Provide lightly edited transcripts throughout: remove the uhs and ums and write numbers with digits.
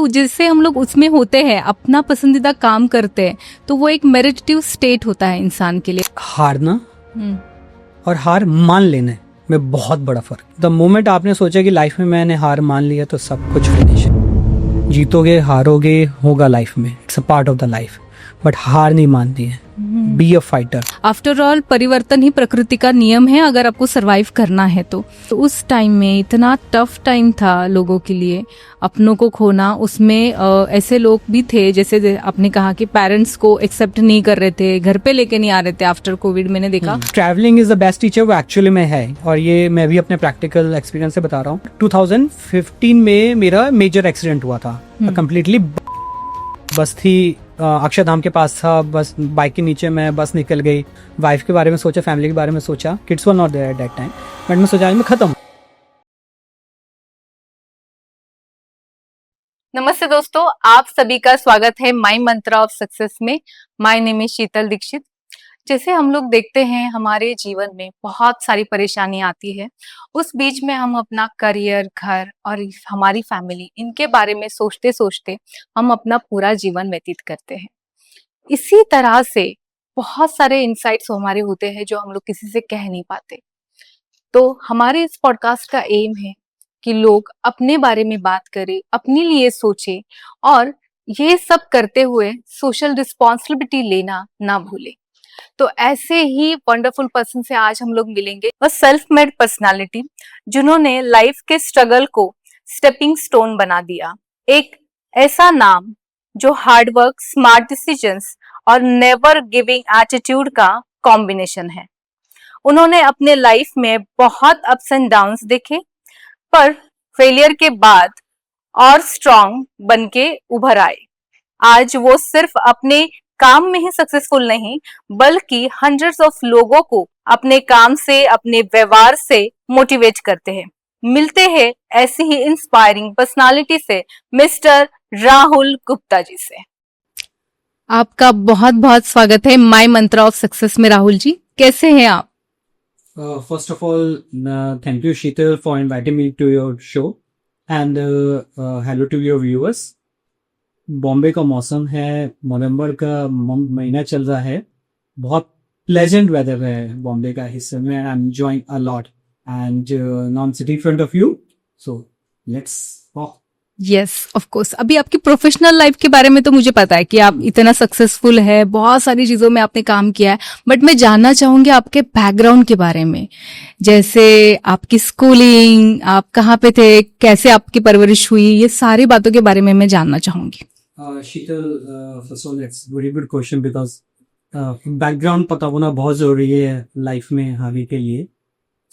जैसे हम लोग उसमें होते हैं, अपना पसंदीदा काम करते हैं, तो वो एक मेडिटेटिव स्टेट होता है इंसान के लिए। हारना और हार मान लेना में बहुत बड़ा फर्क। द मोमेंट आपने सोचा कि लाइफ में मैंने हार मान लिया तो सब कुछ फिनिश है। जीतोगे हारोगे होगा लाइफ में, it's a part of the life, but हार नहीं मानती है। Be a fighter. After all परिवर्तन ही प्रकृति का नियम है, अगर आपको सरवाइव करना है तो उस टाइम में इतना टफ टाइम था लोगों के लिए, अपनों को खोना। उसमें ऐसे लोग भी थे, जैसे आपने कहा कि पेरेंट्स को एक्सेप्ट नहीं कर रहे थे, घर पे लेके नहीं आ रहे थे आफ्टर कोविड। मैंने देखा travelling is the best teacher, वो एक्चुअली में है, और ये मैं भी अपने प्रैक्टिकल एक्सपीरियंस से बता रहा हूँ। 2015 में मेरा मेजर एक्सीडेंट हुआ था कंप्लीटली। बस थी अक्षरधाम के पास था, बस बाइक के नीचे मैं बस निकल गई। वाइफ के बारे में सोचा, फैमिली के बारे में सोचा, kids were not there at that time, but मैं सोचा मैं खत्म। नमस्ते दोस्तों, आप सभी का स्वागत है माई मंत्रा ऑफ सक्सेस में। माय नेम इज शीतल दीक्षित। जैसे हम लोग देखते हैं हमारे जीवन में बहुत सारी परेशानी आती है, उस बीच में हम अपना करियर, घर और हमारी फैमिली, इनके बारे में सोचते सोचते हम अपना पूरा जीवन व्यतीत करते हैं। इसी तरह से बहुत सारे इंसाइट्स हमारे होते हैं जो हम लोग किसी से कह नहीं पाते। तो हमारे इस पॉडकास्ट का एम है कि लोग अपने बारे में बात करें, अपने लिए सोचें, और ये सब करते हुए सोशल रिस्पॉन्सिबिलिटी लेना ना भूलें। तो ऐसे ही वंडरफुल पर्सन से आज हम लोग मिलेंगे, और सेल्फ मेड पर्सनालिटी जिन्होंने लाइफ के स्ट्रगल को स्टेपिंग स्टोन बना दिया। एक ऐसा नाम जो हार्डवर्क, स्मार्ट डिसीजंस और नेवर गिविंग एटीट्यूड का कॉम्बिनेशन है। उन्होंने अपने लाइफ में बहुत अप्स एंड डाउन्स देखे, पर फेलियर के बाद और स्ट्रॉन्ग बनके उभर आए। आज वो सिर्फ अपने काम में ही सक्सेसफुल नहीं, बल्कि हंड्रेड्स ऑफ लोगों को अपने काम से, अपने व्यवहार से मोटिवेट करते हैं। मिलते हैं ऐसी ही इंस्पायरिंग पर्सनालिटी से, मिस्टर राहुल गुप्ता जी से। आपका बहुत बहुत स्वागत है माय मंत्रा ऑफ सक्सेस में। राहुल जी, कैसे हैं आप? First of all, thank you Sheetal for inviting me to your show, and hello to your viewers. Bombay का मौसम है, नवंबर का महीना चल रहा है, बहुत प्लेजेंट वेदर है बॉम्बे का हिस्से में। I am enjoying a lot, and now I am sitting in front of you, so let's talk. Yes, of course. अभी आपकी प्रोफेशनल लाइफ के बारे में तो मुझे पता है कि आप इतना सक्सेसफुल है, बहुत सारी चीजों में आपने काम किया है, बट मैं जानना चाहूंगी आपके बैकग्राउंड के बारे में। जैसे आपकी स्कूलिंग, आप कहाँ पे थे, कैसे आपकी परवरिश हुई, ये सारी बातों के बारे में मैं जानना चाहूंगी। Sheetal, first of all it's very good question, because background पता होना बहुत जरूरी है लाइफ में हर एक के लिए।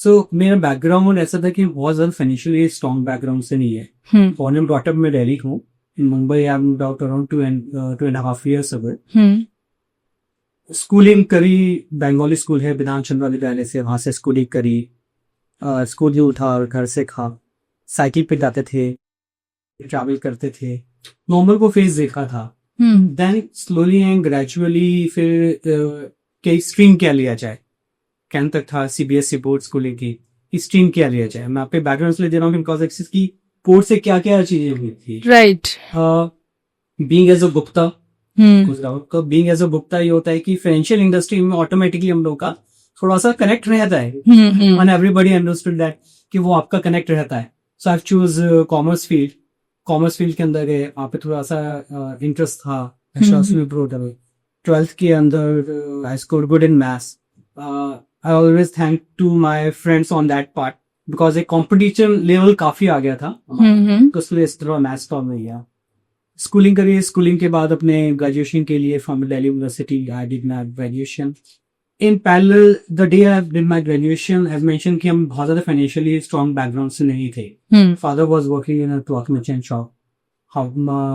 सो मेरा बैकग्राउंड ऐसा था कि बहुत ज्यादा फाइनेंशियली स्ट्रॉन्ग बैकग्राउंड से नहीं है। बॉर्न एंड ब्रॉट अप में दिल्ली हूँ, in Mumbai I am about around 2.5 years ago. Schooling करी, बंगाली स्कूल है विधान चंद्र विद्यालय से, वहां से स्कूलिंग करी। स्कूल जो उठा और घर से खा, साइकिल पे जाते थे, ट्रैवल करते थे, नॉर्मल को फेज देखा था। देन स्लोली एंड ग्रेजुअली फिर कई स्ट्रीम क्या लिया जाए, 10th तक था सीबीएसई बोर्ड स्कूलिंग की, स्ट्रीम क्या लिया जाए। मैं आपके बैकग्राउंड ले दे रहा हूँ बिकॉज की बोर्ड से क्या क्या चीजें हुई थी। Right. Being as a Gupta, being as a Gupta ये होता है कि फाइनेंशियल इंडस्ट्री में ऑटोमेटिकली हम लोग का थोड़ा सा कनेक्ट रहता है, एंड एवरीबॉडी अंडरस्टूड दैट कि वो आपका कनेक्ट रहता है। So I choose commerce field. Commerce field के अंदर गए, वहाँ पे थोड़ा सा इंटरेस्ट था, 12th के अंदर I scored good in maths. I always thank to my friends on that part, because एक कॉम्पिटिशन लेवल काफी आ गया था, तो इसलिए इस तरह मैथ्स तो नहीं गया। स्कूलिंग करी, स्कूलिंग के बाद अपने ग्रेजुएशन के लिए from Delhi university I did my graduation. In parallel the day I did my graduation, I mention कि हम बहुत ज्यादा फाइनेंशियली स्ट्रॉन्ग बैकग्राउंड से नहीं थे। Father was working in a cloth merchant shop,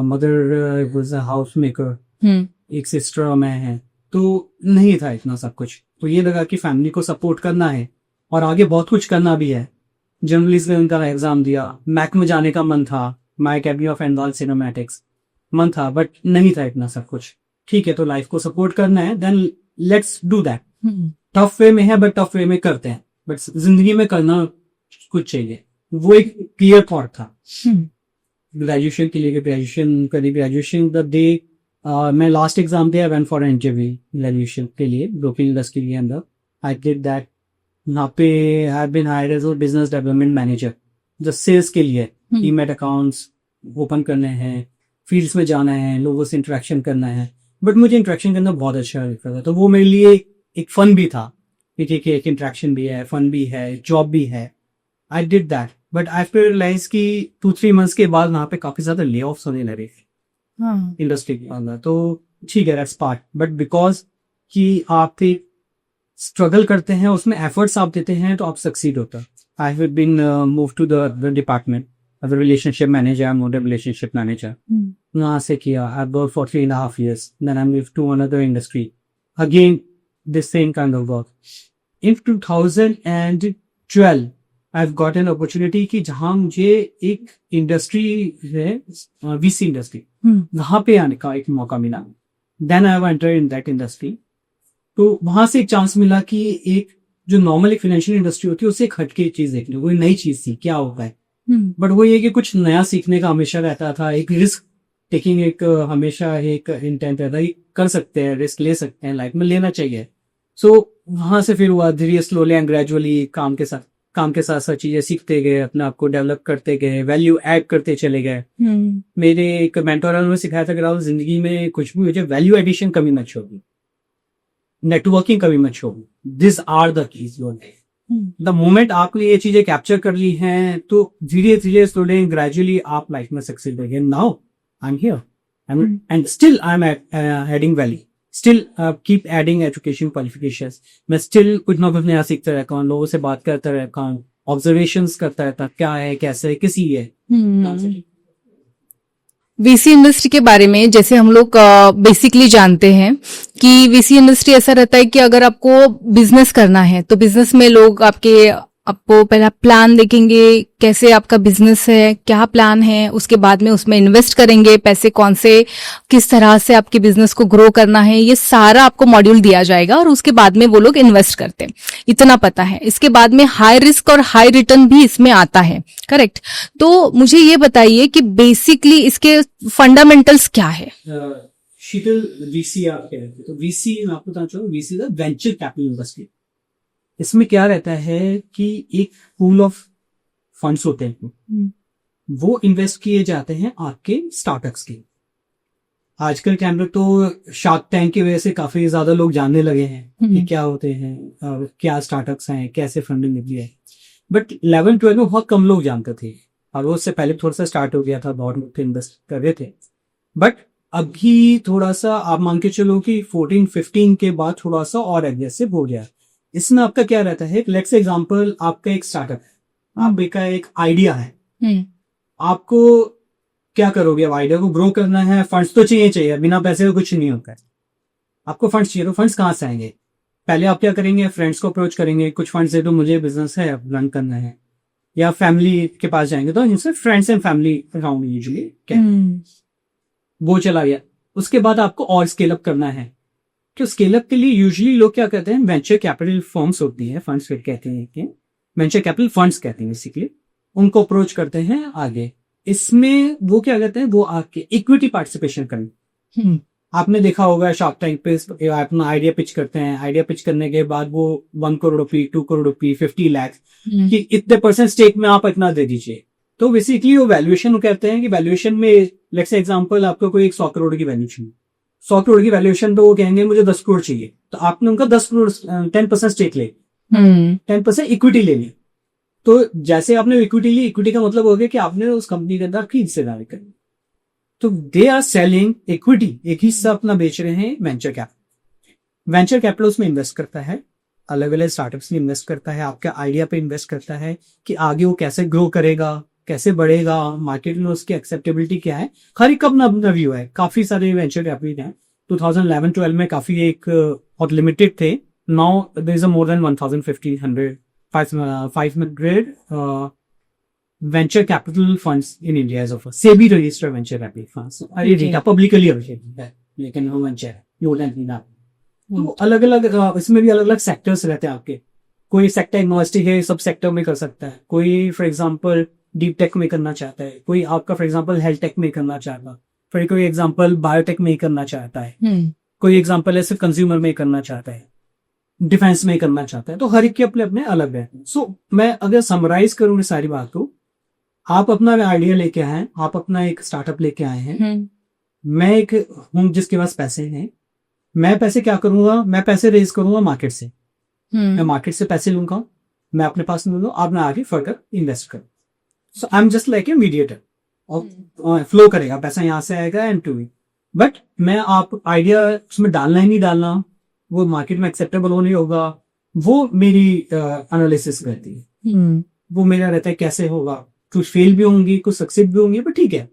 mother was a house maker, एक sister मैं है, तो नहीं था इतना सब कुछ। तो ये लगा कि फैमिली को सपोर्ट करना है और आगे बहुत कुछ करना भी है। जर्नलिस्ट में उनका एग्जाम दिया, मैक में जाने का मन था, माई अकेडमी ऑफ एडवांस्ड सिनेमैटिक्स मन था, बट नहीं था इतना सब कुछ। ठीक है, तो लाइफ को सपोर्ट करना है, then let's do that. Tough way में है, बट टफ वे में करते हैं, बट जिंदगी में करना कुछ चाहिए, वो एक क्लियर थॉट था। ग्रेजुएशन के लिए ग्रेजुएशन करी। ग्रेजुएशन द डे मैं लास्ट एग्जाम दिया, वेंट फॉर इंटरव्यू ग्रेजुएशन के लिए ब्रोकिंग इंडस्ट्री के अंदर। I did that. यहाँ पे I been hired as a business development manager, जो सेल्स के लिए डीमैट अकाउंट्स ओपन करने हैं, फील्ड्स में जाना है, लोगों से इंटरेक्शन करना है। बट मुझे इंटरेक्शन करना बहुत अच्छा लगता था, तो वो मेरे लिए एक फन भी था कि ठीक है, एक इंटरेक्शन भी है, फन भी है, जॉब भी है। I did that, but after realise कि 2-3 मंथ्स के बाद वहाँ पे काफी ज्यादा ले ऑफ्स होने लगे इंडस्ट्री के अंदर। तो ठीक है, दैट्स पार्ट, बट बिकॉज कि आप एक स्ट्रगल करते हैं, उसमें एफर्ट्स आप देते हैं, तो आप सक्सीड होता है। I have been move to the department as a relationship manager, I am not a relationship manager. वहाँ से किया, I work for 3.5 years, then I moved to another industry, again the same kind of work. In 2012 I've got an opportunity कि जहाँ मुझे एक industry है, VC industry, वहां पे आने का एक मौका मिला। Then I have entered in that industry. तो वहां से एक चांस मिला कि एक जो नॉर्मल एक फाइनेंशियल इंडस्ट्री होती है, उससे एक हटके चीज देखने, वो नई चीज थी, क्या होगा है। बट वो ये कि कुछ नया सीखने का हमेशा रहता था, एक रिस्क टेकिंग एक हमेशा एक इंटेंट रहता है, कर सकते हैं, रिस्क ले सकते हैं, लाइफ में लेना चाहिए। सो वहां से फिर हुआ धीरे स्लोली एंड ग्रेजुअली काम के साथ चीजें सीखते गए, अपने आप को डेवलप करते गए, वैल्यू ऐड करते चले गए। मेरे एक मेंटोर ने सिखाया था कि राहुल, जिंदगी में कुछ भी हो जाए, वैल्यू एडिशन कभी मत छोड़ो, नेटवर्किंग कभी मत छोड़ो। This are the keys your life. The moment आपने ये चीजें कैप्चर कर ली हैं, तो धीरे धीरे स्लोली ग्रेजुअली आप लाइफ में सक्सेस होंगे। Now I'm here, and still I'm adding value. Still keep adding education qualifications. मैं still कुछ ना कुछ नया सीखता रहता हूँ, लोगों से बात करता रहता हूँ, ऑब्जर्वेशंस करता रहता, क्या है, कैसे है, किसी है। वीसी इंडस्ट्री के बारे में जैसे हम लोग बेसिकली जानते हैं कि वीसी इंडस्ट्री ऐसा रहता है कि अगर आपको बिजनेस करना है तो बिजनेस में लोग आपको पहला प्लान देखेंगे, कैसे आपका बिजनेस है, क्या प्लान है, उसके बाद में उसमें इन्वेस्ट करेंगे पैसे, कौन से किस तरह से आपके बिजनेस को ग्रो करना है, ये सारा आपको मॉड्यूल दिया जाएगा और उसके बाद में वो लोग इन्वेस्ट करते हैं, इतना पता है। इसके बाद में हाई रिस्क और हाई रिटर्न भी इसमें आता है, करेक्ट। तो मुझे ये बताइए कि बेसिकली इसके फंडामेंटल्स क्या है। शीतल, वीसी आप कह रहे थे, तो वीसी मैं आपको बताना चाहूँ, VC is venture capital industry. इसमें क्या रहता है कि एक पूल ऑफ फंड्स होते हैं, वो इन्वेस्ट किए जाते हैं आपके स्टार्टअप्स के। आजकल टाइम में तो शार्क टैंक की वजह से काफी ज्यादा लोग जानने लगे हैं कि क्या होते हैं, क्या स्टार्टअप्स हैं, कैसे फंडिंग मिलती है। बट लेवल 12 में बहुत कम लोग जानते थे, और वो उससे पहले थोड़ा सा स्टार्ट हो गया था, बहुत लोग इन्वेस्ट कर रहे थे। बट अभी थोड़ा सा आप मान के चलो कि 14-15 के बाद थोड़ा सा और एग्रेसिव हो गया। इसमें आपका क्या रहता है, लेट्स एग्जांपल, आपका एक स्टार्टअप है, आपका एक आइडिया है, आपको क्या करोगे, अब आइडिया को ग्रो करना है, फंड्स तो चाहिए, बिना पैसे का कुछ नहीं होता है। आपको फंड्स चाहिए, तो फंड्स कहाँ से आएंगे? पहले आप क्या करेंगे, फ्रेंड्स को अप्रोच करेंगे, कुछ फंड्स दे दो, मुझे बिजनेस है, अब रन करना है, या फैमिली के पास जाएंगे, तो इनसे friends and family around usually वो चला गया। उसके बाद आपको और स्केल अप करना है, तो स्केल अप के लिए यूजुअली लोग क्या कहते हैं, वेंचर कैपिटल फर्म्स होती है, फंड्स कहते हैं, वेंचर कैपिटल फंड्स कहते हैं बेसिकली, उनको अप्रोच करते हैं आगे। इसमें वो क्या कहते हैं, वो आपके इक्विटी पार्टिसिपेशन करें। आपने देखा होगा शार्क टैंक पे अपना आइडिया पिच करते हैं, आइडिया पिच करने के बाद वो 1 करोड़ रुपए, 2 करोड़ रुपए, 50 लाख कि इतने % स्टेक में आप इतना दे दीजिए। तो बेसिकली वो वैल्यूएशन कहते हैं कि वैल्यूएशन में लेट्स एग्जांपल आपको कोई 100 करोड़ की वैल्यूएशन, 100 करोड़ की वैल्यूएशन पे वो कहेंगे मुझे 10 करोड़ चाहिए, तो आपने उनका 10 करोड़ 10% स्टेक ले, 10% इक्विटी ले ली। तो जैसे आपने इक्विटी ली, इक्विटी का मतलब हो गया कि आपने उस कंपनी के अंदर की हिस्सेदारी करी। तो दे आर सेलिंग इक्विटी, एक हिस्सा अपना बेच रहे हैं वेंचर कैपिटल। वेंचर कैपिटल उसमें इन्वेस्ट करता है, अलग अलग स्टार्टअप्स में इन्वेस्ट करता है, आपके आइडिया पे इन्वेस्ट करता है कि आगे वो कैसे ग्रो करेगा, कैसे बढ़ेगा, मार्केट में उसकी एक्सेप्टेबिलिटी क्या है। हर एक अपना अपना व्यू है। काफी सारे वेंचर कैपिटल हैं, 2011-12 में काफी एक बहुत लिमिटेड थे। Now there is more than 500 venture capital funds in India as of SEBI registered venture capital funds. ये डेटा पब्लिकली अवेलेबल है, लेकिन वो वेंचर है, यू डोंट नीड दैट। अलग अलग इसमें भी अलग अलग सेक्टर्स रहते हैं आपके। कोई सेक्टर इन्वेस्टिंग है, सब सेक्टर में कर सकता है। कोई फॉर एग्जांपल डीप टेक में करना चाहता है, कोई आपका फॉर एग्जांपल हेल्थ टेक में करना चाहता है, फिर कोई एग्जांपल बायोटेक में करना चाहता है, कोई एग्जांपल ऐसे कंज्यूमर में करना चाहता है, डिफेंस में करना चाहता है। तो हर एक के अपने अपने अलग है। सो मैं अगर समराइज करूँ सारी बात को, आप अपना आइडिया लेके आए हैं, आप अपना एक स्टार्टअप लेके आए हैं, मैं एक हूँ जिसके पास पैसे हैं, मैं पैसे क्या करूंगा, मैं पैसे रेज करूंगा मार्केट से, मैं मार्केट से पैसे लूंगा, मैं अपने पास लूंगा, आप ना आगे फर्दर इन्वेस्ट करो। So I am just like a mediator, और फ्लो करेगा, पैसा यहाँ से आएगा एंड टू मी, बट मैं आप आइडिया उसमें डालना ही नहीं डालना, वो मार्केट में एक्सेप्टेबल हो नहीं होगा, वो मेरी एनालिसिस रहती है, वो मेरा रहता है कैसे होगा, कुछ फेल भी होंगी, कुछ सक्सेस भी होंगी, बट ठीक है,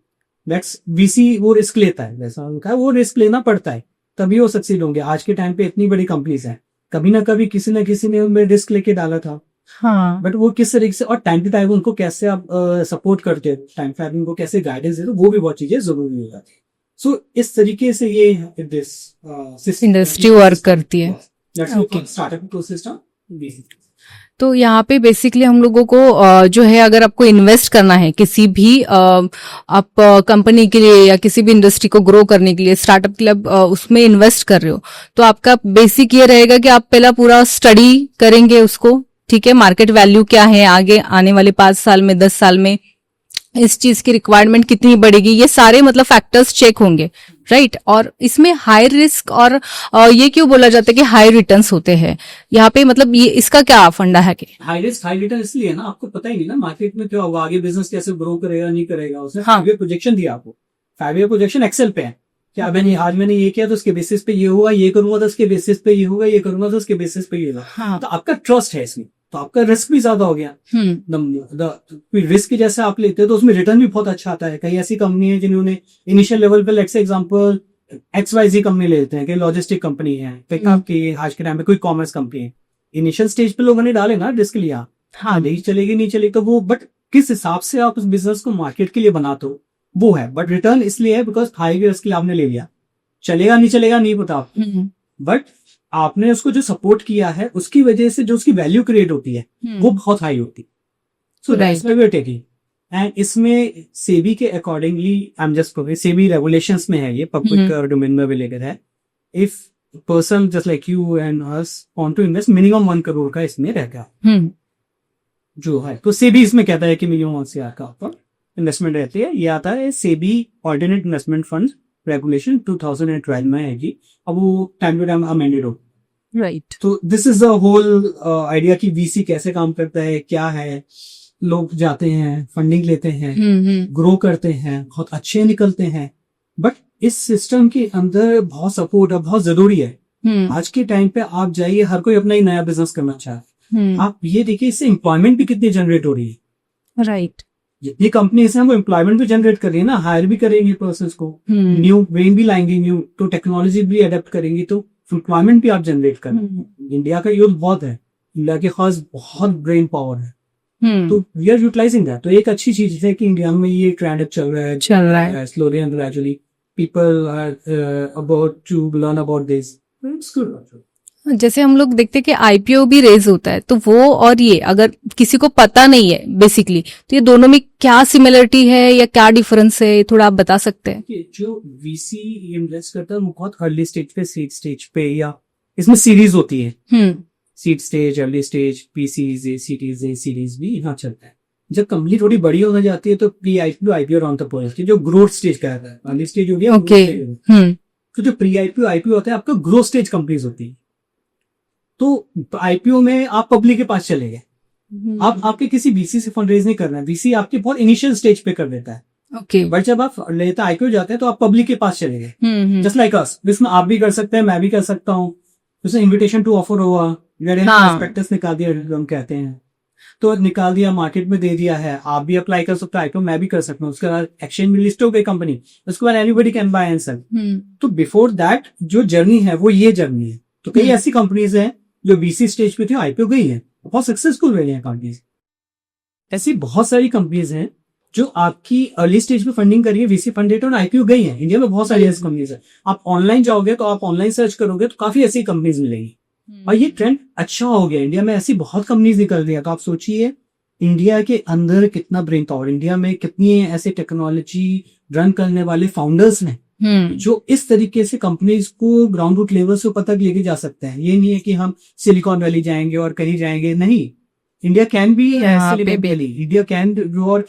दैट्स वीसी, वो रिस्क लेता है, जैसा उनका वो रिस्क लेना पड़ता है, तभी वो सक्सीड होंगे। आज के टाइम पे इतनी बड़ी कंपनीज हैं, कभी ना कभी किसी ना किसी ने उनमें रिस्क लेके डाला था, हाँ, बट वो किस तरीके से और टाइम टू टाइम उनको कैसे आप सपोर्ट करते हैं, टाइम टू टाइम उनको कैसे गाइडेंस देते, वो भी बहुत चीजें जरूरी हो जाती है। सो इस तरीके से ये दिस इंडस्ट्री वर्क करती है। Startup ecosystem. तो यहाँ पे बेसिकली हम लोगों को जो है, अगर आपको इन्वेस्ट करना है किसी भी आप कंपनी के लिए या किसी भी इंडस्ट्री को ग्रो करने के लिए, स्टार्टअप के लिए उसमें इन्वेस्ट कर रहे हो, तो आपका बेसिक ये रहेगा कि आप पहला पूरा स्टडी करेंगे उसको, ठीक है, मार्केट वैल्यू क्या है आगे आने वाले 5 साल में, 10 साल में इस चीज की रिक्वायरमेंट कितनी बढ़ेगी, ये सारे मतलब फैक्टर्स चेक होंगे, राइट। और इसमें हाई रिस्क और ये क्यों बोला जाता है कि हाई रिटर्न्स होते हैं यहाँ पे, मतलब ये इसका क्या फंडा है कि हाई रिस्क हाई रिटर्न इसलिए ना, आपको पता ही नहीं ना मार्केट में क्या होगा, आगे बिजनेस कैसे ग्रो करेगा नहीं करेगा, उसने 5 ईयर प्रोजेक्शन दिया आपको, 5 ईयर प्रोजेक्शन एक्सेल पे है कि आज मैंने ये किया तो उसके बेसिस पे ये होगा, ये करूंगा तो उसके बेसिस पे ये होगा, ये करूंगा तो उसके बेसिस पे ये होगा, तो आपका ट्रस्ट है इसमें, तो आपका रिस्क भी ज्यादा हो गया। रिस्क जैसे आप लेते हो तो उसमें रिटर्न भी बहुत अच्छा आता है। कई ऐसी कंपनी है जिन्होंने इनिशियल लेवल पे, लेट्स एग्जांपल XYZ कंपनी ले लेते हैं कि लॉजिस्टिक कंपनी है, आपकी आज के टाइम पे कोई कॉमर्स कंपनी है, इनिशियल स्टेज पे लोगों ने डाले ना रिस्क लिया, हाँ नहीं चलेगी नहीं चलेगी, तो वो बट किस हिसाब से आप उस बिजनेस को मार्केट के लिए बनाते हो वो है, बट रिटर्न इसलिए है बिकॉज हाई रिस्क के लिए आपने ले लिया, चलेगा नहीं पता आपको, बट आपने उसको जो सपोर्ट किया है उसकी वजह से जो उसकी वैल्यू क्रिएट होती है वो बहुत हाई होती है। So that's why we are taking, and इसमें सेबी के accordingly I am just SEBI regulations में है, ये पब्लिक डोमेन में अवेलेबल है। If person just like you and us want to invest, minimum 1 crore का इसमें रहेगा जो है, तो सेबी इसमें कहता है कि मिनिमम 1 CR का आपका इन्वेस्टमेंट रहती है। ये आता है SEBI ordinate investment fund regulation 2012 में है जी, अब वो टाइम टू टाइम अमेंडेड हो, राइट। तो this is the whole idea कि वीसी कैसे काम करता है, क्या है, लोग जाते हैं, फंडिंग लेते हैं, ग्रो करते हैं, बहुत अच्छे निकलते हैं, बट इस सिस्टम के अंदर बहुत सपोर्ट है, बहुत जरूरी है। आज के टाइम पे आप जाइए, हर कोई अपना ही नया बिजनेस करना चाहे, आप ये देखिए इससे एम्प्लॉयमेंट भी कितनी जनरेट हो रही है, राइट। जितनी कंपनीज हैं वो एम्प्लॉयमेंट भी जनरेट कर रही है ना, हायर भी करेंगे पर्सन को, न्यू ब्रेन भी लाएंगे, न्यू तो टेक्नोलॉजी भी अडेप्ट करेंगी, तो एम्प्लॉयमेंट भी आप जनरेट करें। इंडिया का यूथ बहुत है, इंडिया के खास बहुत ब्रेन पावर है, तो वी आर यूटिलाइजिंग दैट। तो एक अच्छी चीज है कि इंडिया में ये ट्रेंड चल रहा है slowly and gradually, people are about to learn about this, it's good. जैसे हम लोग देखते हैं कि आईपीओ भी रेज होता है, तो वो और ये अगर किसी को पता नहीं है बेसिकली, तो ये दोनों में क्या सिमिलरिटी है या क्या डिफरेंस है, थोड़ा आप बता सकते हैं? जो वीसी इन्वेस्ट करता है वो बहुत अर्ली स्टेज पे, सीड स्टेज पे, या इसमें सीरीज होती है, seed stage, early stage, pieces, series भी यहाँ चलता है। जब कंपनी थोड़ी बड़ी हो जाती है तो प्री आईपीओ, आईपीओ राउंड तक पहुंचती है, जो ग्रोथ स्टेज कहता है। अर्ली स्टेज हो गया, तो जो प्री आईपीओ, आईपीओ होता है आपका ग्रोथ स्टेज कंपनीज होती है। तो आईपीओ में आप पब्लिक के पास चले गए, आप आपके किसी वीसी से फंड रेज नहीं करना है, वीसी आपके बहुत इनिशियल स्टेज पे कर देता है, ओके। बट जब आप लेता आईपीओ जाते हैं तो आप पब्लिक के पास चले गए, जस्ट लाइक अस, जिसमें आप भी कर सकते हैं, मैं भी कर सकता हूँ, उसमें इन्विटेशन टू ऑफर हुआ, प्रॉस्पेक्टस निकाल दिया, हम कहते हैं, तो निकाल दिया, मार्केट में दे दिया है, आप भी अप्लाई कर सकते हो आईपीओ, मैं भी कर सकता हूँ, उसके बाद एक्सचेंज में लिस्ट हो गई कंपनी, उसके बाद anybody can buy and sell. तो बिफोर दैट जो जर्नी है वो ये जर्नी है। तो कई ऐसी कंपनीज हैं जो वीसी स्टेज पे थे, आईपीओ गई है, बहुत सक्सेसफुल रही है कंपनीज। ऐसी बहुत सारी कंपनीज हैं जो आपकी अर्ली स्टेज पे फंडिंग करिए, वीसी फंडेड और आईपीओ गई है। इंडिया में बहुत सारी ऐसी कंपनीज है, आप ऑनलाइन जाओगे तो आप ऑनलाइन सर्च करोगे तो काफी ऐसी कंपनीज मिलेगी, और ये ट्रेंड अच्छा हो गया, इंडिया में ऐसी बहुत कंपनीज निकल रही है। तो आप सोचिए इंडिया के अंदर कितना ब्रेन पावर, इंडिया में कितनी ऐसे टेक्नोलॉजी रन करने वाले फाउंडर्स हैं जो इस तरीके से कंपनीज को ग्राउंड रूट लेवल से ऊपर तक लेके जा सकते हैं। ये नहीं है कि हम सिलिकॉन वैली जाएंगे और कहीं जाएंगे, नहीं। India can be silicon valley, India can do. और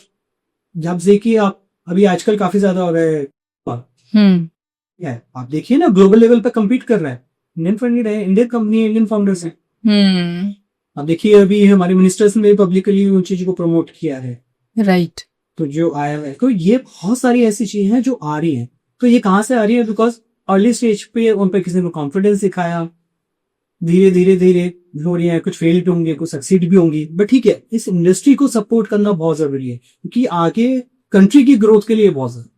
जब देखिए आप अभी आजकल काफी ज्यादा हो रहा है, आप देखिए ना ग्लोबल लेवल पे कम्पीट कर रहा है, इंडियन फंडेड है, इंडियन कंपनी है, इंडियन फाउंडर्स है। आप देखिए अभी हमारे मिनिस्टर्स ने पब्लिकली उन चीजों को प्रमोट किया है, राइट। तो जो आया है, तो ये बहुत सारी ऐसी चीजें हैं जो आ रही हैं। तो ये कहाँ से आ रही है? बिकॉज अर्ली स्टेज पे उन पर किसी ने कॉन्फिडेंस दिखाया, धीरे धीरे धीरे हो रही है, कुछ फेल्ड होंगे, कुछ सक्सीड भी होंगी, बट ठीक है, इस इंडस्ट्री को सपोर्ट करना बहुत जरूरी है क्योंकि आगे कंट्री की ग्रोथ के लिए बहुत जरूरी,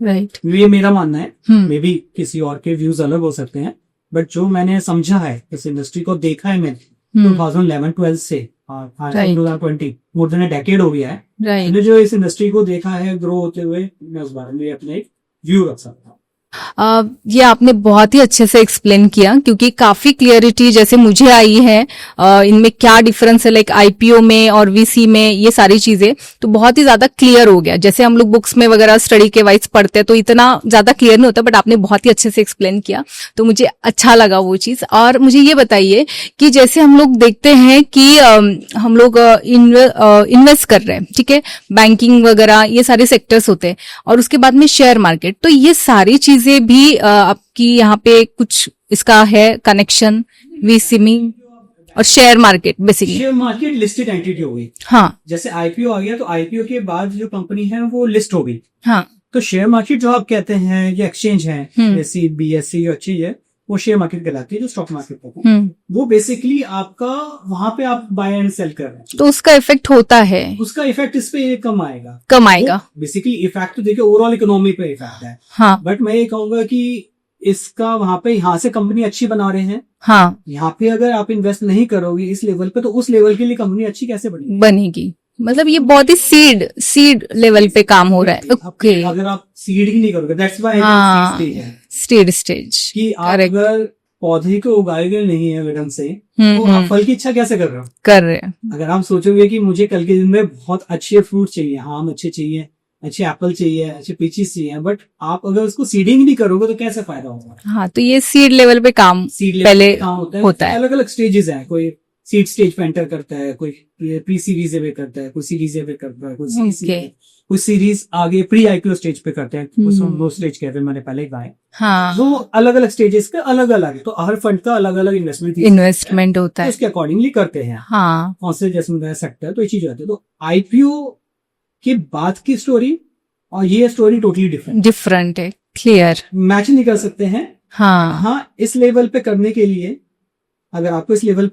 राइट। ये मेरा मानना है। मे बी किसी और के व्यूज अलग हो सकते हैं, बट जो मैंने समझा है, इस इंडस्ट्री को देखा है मैंने 2011-12 से 2020, मोर देन अ डेकेड हो गया है, मैंने जो इस इंडस्ट्री को देखा है ग्रो होते हुए, मैं उस बारे में अपने व्यू रख सकता हूँ। ये आपने बहुत ही अच्छे से एक्सप्लेन किया क्योंकि काफी क्लियरिटी जैसे मुझे आई है इनमें क्या डिफरेंस है लाइक आईपीओ में और वीसी में, ये सारी चीजें तो बहुत ही ज्यादा क्लियर हो गया। जैसे हम लोग बुक्स में वगैरह स्टडी के वाइज पढ़ते हैं तो इतना ज्यादा क्लियर नहीं होता, बट आपने बहुत ही अच्छे से एक्सप्लेन किया तो मुझे अच्छा लगा वो चीज। और मुझे ये बताइए कि जैसे हम लोग देखते हैं कि हम लोग इन्वेस्ट कर रहे हैं, ठीक है, बैंकिंग वगैरह ये सारे सेक्टर्स होते हैं, और उसके बाद में शेयर मार्केट, तो ये सारी चीजें भी आपकी यहाँ पे कुछ इसका है कनेक्शन वीसी और share market? Basically share market listed entity हो गई, हाँ, जैसे आईपीओ आ गया तो आईपीओ के बाद जो कंपनी है वो लिस्ट हो गई, हाँ। तो शेयर मार्केट जो आप कहते हैं, ये एक्सचेंज है, जैसी बीएससी जो अच्छी है वो शेयर मार्केट कहलाती है, जो स्टॉक मार्केट होता है, वो बेसिकली आपका वहां पे आप बाय एंड सेल कर रहे हैं, तो उसका इफेक्ट होता है, उसका इफेक्ट इस पे कम आएगा, बेसिकली इफेक्ट तो देखिए ओवरऑल इकोनॉमी पे इफेक्ट है, हाँ, बट मैं ये कहूंगा कि इसका वहां पे यहाँ से कंपनी अच्छी बना रहे हैं, हाँ, यहाँ पे अगर आप इन्वेस्ट नहीं करोगे इस लेवल पे तो उस लेवल के लिए कंपनी अच्छी कैसे बनेगी? मतलब ये बहुत ही सीड लेवल पे काम हो रहा है। ओके, अगर आप सीड ही नहीं करोगे, दैट्स व्हाई स्टेज कि आप अगर पौधे को उगाएंगे नहीं है ढंग से तो आप फल की इच्छा कैसे कर रहे हैं? अगर आप सोचोगे कि मुझे कल के दिन में बहुत अच्छे फ्रूट चाहिए, आम अच्छे चाहिए, अच्छे एप्पल चाहिए, अच्छे पीचीज चाहिए, बट आप अगर उसको सीडिंग नहीं करोगे तो कैसे फायदा होगा? हाँ, तो ये सीड लेवल पे काम पहले होता है। अलग अलग स्टेजेस हैं, कोई सीड स्टेज पे एंटर करता है, कोई प्री सीरीज पे करता है, कोई सीरीज पे करता है, कोई सीरीज आगे प्री आईपीओ स्टेज पे करते हैं, वो स्टेज कहते हैं, मैंने पहले ही कहा है। हाँ, वो अलग अलग स्टेजेस का अलग अलग है, तो हर फंड का अलग अलग इन्वेस्टमेंट होता है, उसके अकॉर्डिंगली करते हैं। हाँ, कौन से जैसे सकता है, तो ये चीज होती है। तो आईपीओ के बाद की स्टोरी और ये स्टोरी टोटली डिफरेंट है, क्लियर मैच नहीं कर सकते हैं। हाँ, इस लेवल पे करने के लिए, अगर आपको इस लेवल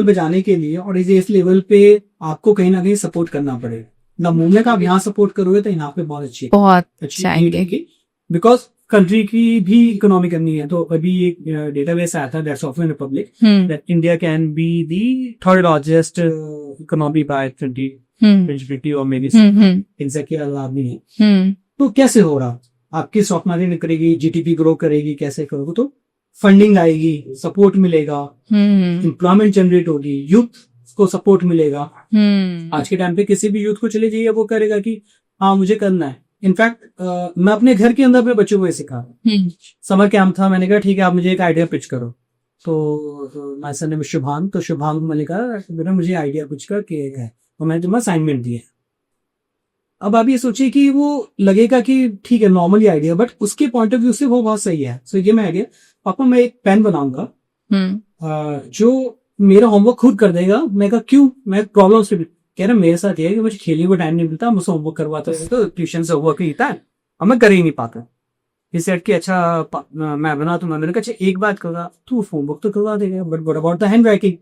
पे जाने के लिए और इस लेवल पे आपको कहीं ना कहीं सपोर्ट करना पड़ेगा। ना मूवमेंट आप यहाँ सपोर्ट करोगे तो यहाँ पे बहुत अच्छी आएंगे, बिकॉज कंट्री की भी इकोनॉमी करनी है। तो अभी एक डेटाबेस आया था, that's of Republic, that India can be the third largest economy bye 2050 और मेबी एग्जैक्टली याद नहीं है। तो कैसे हो रहा? आपकी स्टॉक मार्केट करेगी, जीडीपी ग्रो करेगी, कैसे करोगे? तो फंडिंग आएगी, सपोर्ट मिलेगा, एम्प्लॉयमेंट जनरेट होगी, यूथ को सपोर्ट मिलेगा। आज के टाइम पे किसी भी यूथ को चले जाइए, वो करेगा कि हाँ मुझे करना है। इनफैक्ट मैं अपने घर के अंदर अपने बच्चों को ये सिखा, समर कैंप था, मैंने कहा ठीक है आप मुझे एक आइडिया पिच करो। तो माय सन नेम शुभांग, तो शुभांग मैंने कहा बेटा मुझे आइडिया पिच कर के है, और मैंने तुम्हें असाइनमेंट दिया। अब आप ये सोचिए कि वो लगेगा कि ठीक है नॉर्मल ही आइडिया, बट उसके पॉइंट ऑफ व्यू से वो बहुत सही है। सो ये मैं आइडिया, पापा मैं एक पेन बनाऊंगा जो मेरा होमवर्क खुद कर देगा। मैं कहा क्यों? मैं प्रॉब्लम से कह रहा मेरे साथ ये है कि मुझे खेलने को टाइम नहीं मिलता, मुझसे होमवर्क करवाता है तो ट्यूशन से होमवर्क ही था और मैं कर ही नहीं पाता। इस सेट की अच्छा मैं बना तो मैंने कहा अच्छा एक बात करूंगा, तू होमवर्क तो करवा देगा, but what about the hand writing?